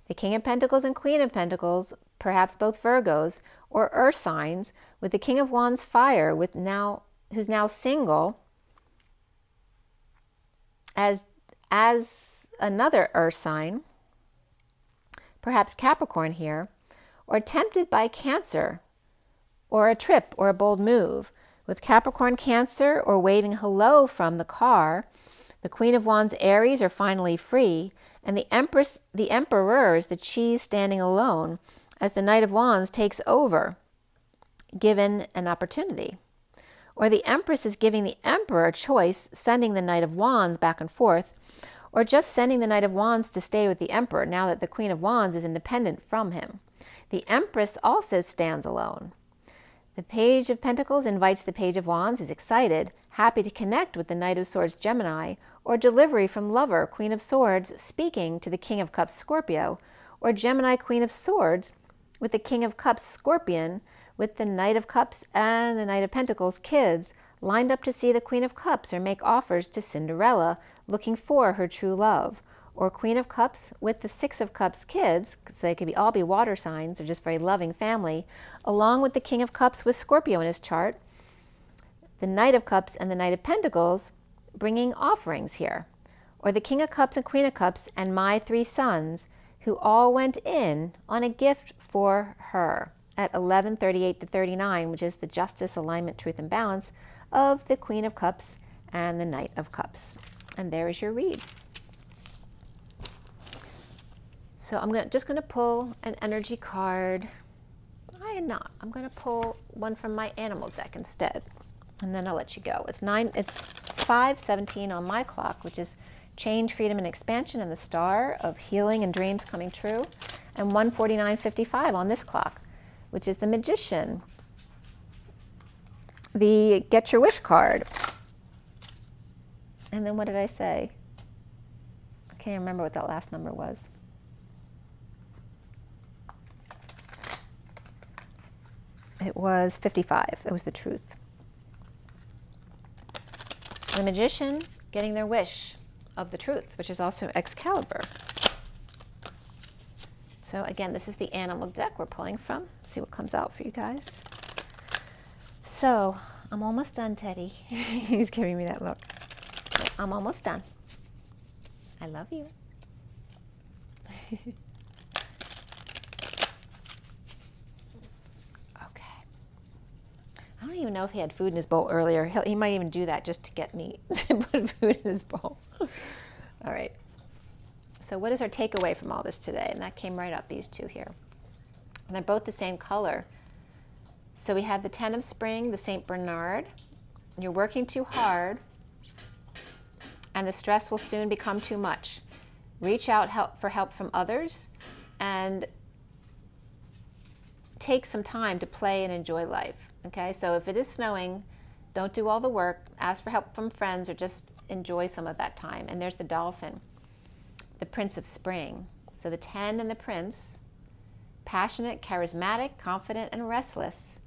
The King of Pentacles and Queen of Pentacles, perhaps both Virgos, or earth signs, with the King of Wands fire, who's now single, as another earth sign, perhaps Capricorn here, or tempted by Cancer, or a trip or a bold move, with Capricorn Cancer, or waving hello from the car. The Queen of Wands Aries are finally free, and the Emperor is the cheese standing alone as the Knight of Wands takes over, given an opportunity. Or the Empress is giving the Emperor a choice, sending the Knight of Wands back and forth, or just sending the Knight of Wands to stay with the Emperor now that the Queen of Wands is independent from him. The Empress also stands alone. The Page of Pentacles invites the Page of Wands, who's excited, happy to connect with the Knight of Swords Gemini, or delivery from lover, Queen of Swords, speaking to the King of Cups Scorpio, or Gemini Queen of Swords with the King of Cups Scorpion, with the Knight of Cups and the Knight of Pentacles kids lined up to see the Queen of Cups or make offers to Cinderella, looking for her true love. Or Queen of Cups with the Six of Cups kids, because they could all be water signs or just very loving family, along with the King of Cups with Scorpio in his chart, the Knight of Cups and the Knight of Pentacles bringing offerings here. Or the King of Cups and Queen of Cups and my three sons, who all went in on a gift for her at 11:38 to 39, which is the justice, alignment, truth, and balance of the Queen of Cups and the Knight of Cups. And there is your read. So I'm just going to pull an energy card. I am not. I'm going to pull one from my animal deck instead. And then I'll let you go. It's 5:17 on my clock, which is change, freedom, and expansion, and the star of healing and dreams coming true. And 1:49:55 on this clock, which is the Magician. The Get Your Wish card. And then what did I say? I can't remember what that last number was. It was 55. It was the Truth. So the Magician getting their wish of the Truth, which is also Excalibur. So again, this is the animal deck we're pulling from. Let's see what comes out for you guys. So I'm almost done, Teddy. He's giving me that look. I'm almost done. I love you. I don't even know if he had food in his bowl earlier. He might even do that just to get me to put food in his bowl. All right. So what is our takeaway from all this today? And that came right up, these two here. And they're both the same color. So we have the 10 of Spring, the St. Bernard. You're working too hard, and the stress will soon become too much. Reach out for help from others, and take some time to play and enjoy life. Okay, so if it is snowing, don't do all the work. Ask for help from friends, or just enjoy some of that time. And there's the Dolphin, the Prince of Spring. So the 10 and the Prince, passionate, charismatic, confident, and restless.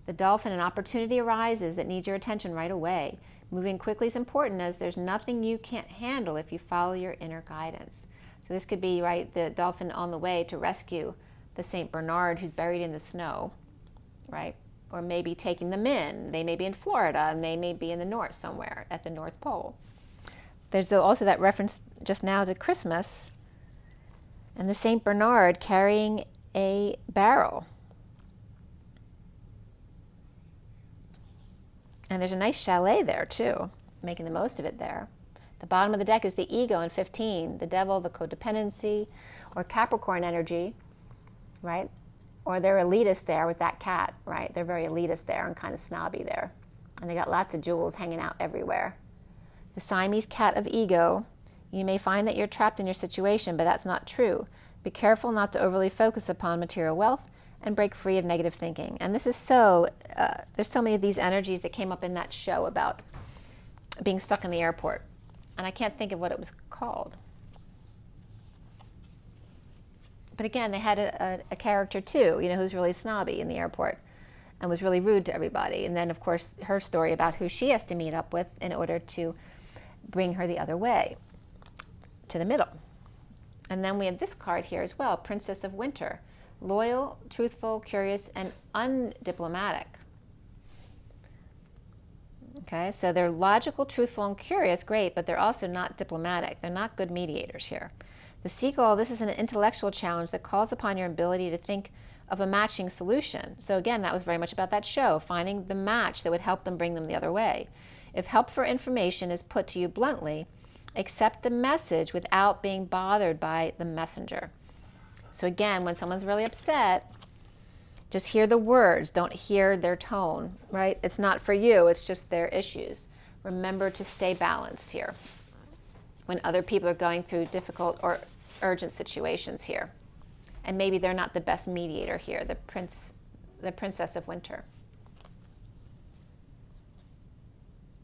The Dolphin, an opportunity arises that needs your attention right away. Moving quickly is important, as there's nothing you can't handle if you follow your inner guidance. So this could be, right, the Dolphin on the way to rescue the St. Bernard who's buried in the snow, right? Or maybe taking them in. They may be in Florida, and they may be in the north somewhere at the North Pole. There's also that reference just now to Christmas, and the St. Bernard carrying a barrel. And there's a nice chalet there too, making the most of it there. The bottom of the deck is the ego in 15, the devil, the codependency, or Capricorn energy, right? Or they're elitist there with that cat, right? They're very elitist there and kind of snobby there. And they got lots of jewels hanging out everywhere. The Siamese cat of ego. You may find that you're trapped in your situation, but that's not true. Be careful not to overly focus upon material wealth, and break free of negative thinking. And this is there's so many of these energies that came up in that show about being stuck in the airport. And I can't think of what it was called. But again, they had a character too, who's really snobby in the airport and was really rude to everybody. And then, of course, her story about who she has to meet up with in order to bring her the other way, to the middle. And then we have this card here as well, Princess of Winter. Loyal, truthful, curious, and undiplomatic. Okay, so they're logical, truthful, and curious, great, but they're also not diplomatic. They're not good mediators here. The Seagull, this is an intellectual challenge that calls upon your ability to think of a matching solution. So again, that was very much about that show, finding the match that would help them bring them the other way. If help for information is put to you bluntly, accept the message without being bothered by the messenger. So again, when someone's really upset, just hear the words, don't hear their tone, right? It's not for you, it's just their issues. Remember to stay balanced here when other people are going through difficult or urgent situations here. And maybe they're not the best mediator here, the Princess of Winter.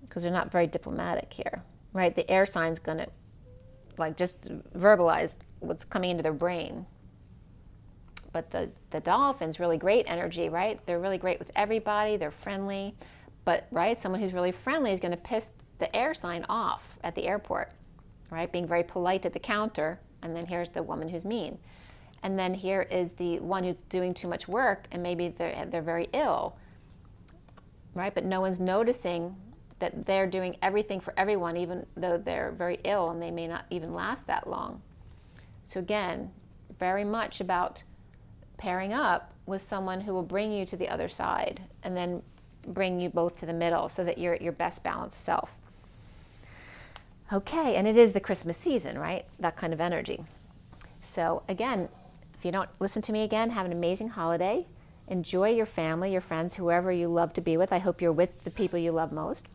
Because they're not very diplomatic here, right? The air sign's gonna just verbalize what's coming into their brain. But the Dolphin's really great energy, right? They're really great with everybody, they're friendly. But, right, someone who's really friendly is gonna piss the air sign off at the airport, right? Being very polite at the counter, and then here's the woman who's mean. And then here is the one who's doing too much work, and maybe they're very ill, right? But no one's noticing that they're doing everything for everyone, even though they're very ill and they may not even last that long. So again, very much about pairing up with someone who will bring you to the other side and then bring you both to the middle so that you're at your best balanced self. Okay, and it is the Christmas season, right? That kind of energy. So again, if you don't listen to me again, have an amazing holiday. Enjoy your family, your friends, whoever you love to be with. I hope you're with the people you love most.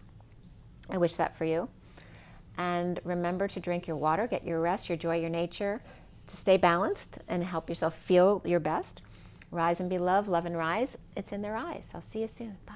I wish that for you. And remember to drink your water, get your rest, your joy, your nature, to stay balanced and help yourself feel your best. Rise and be loved, love and rise. It's in their eyes. I'll see you soon. Bye.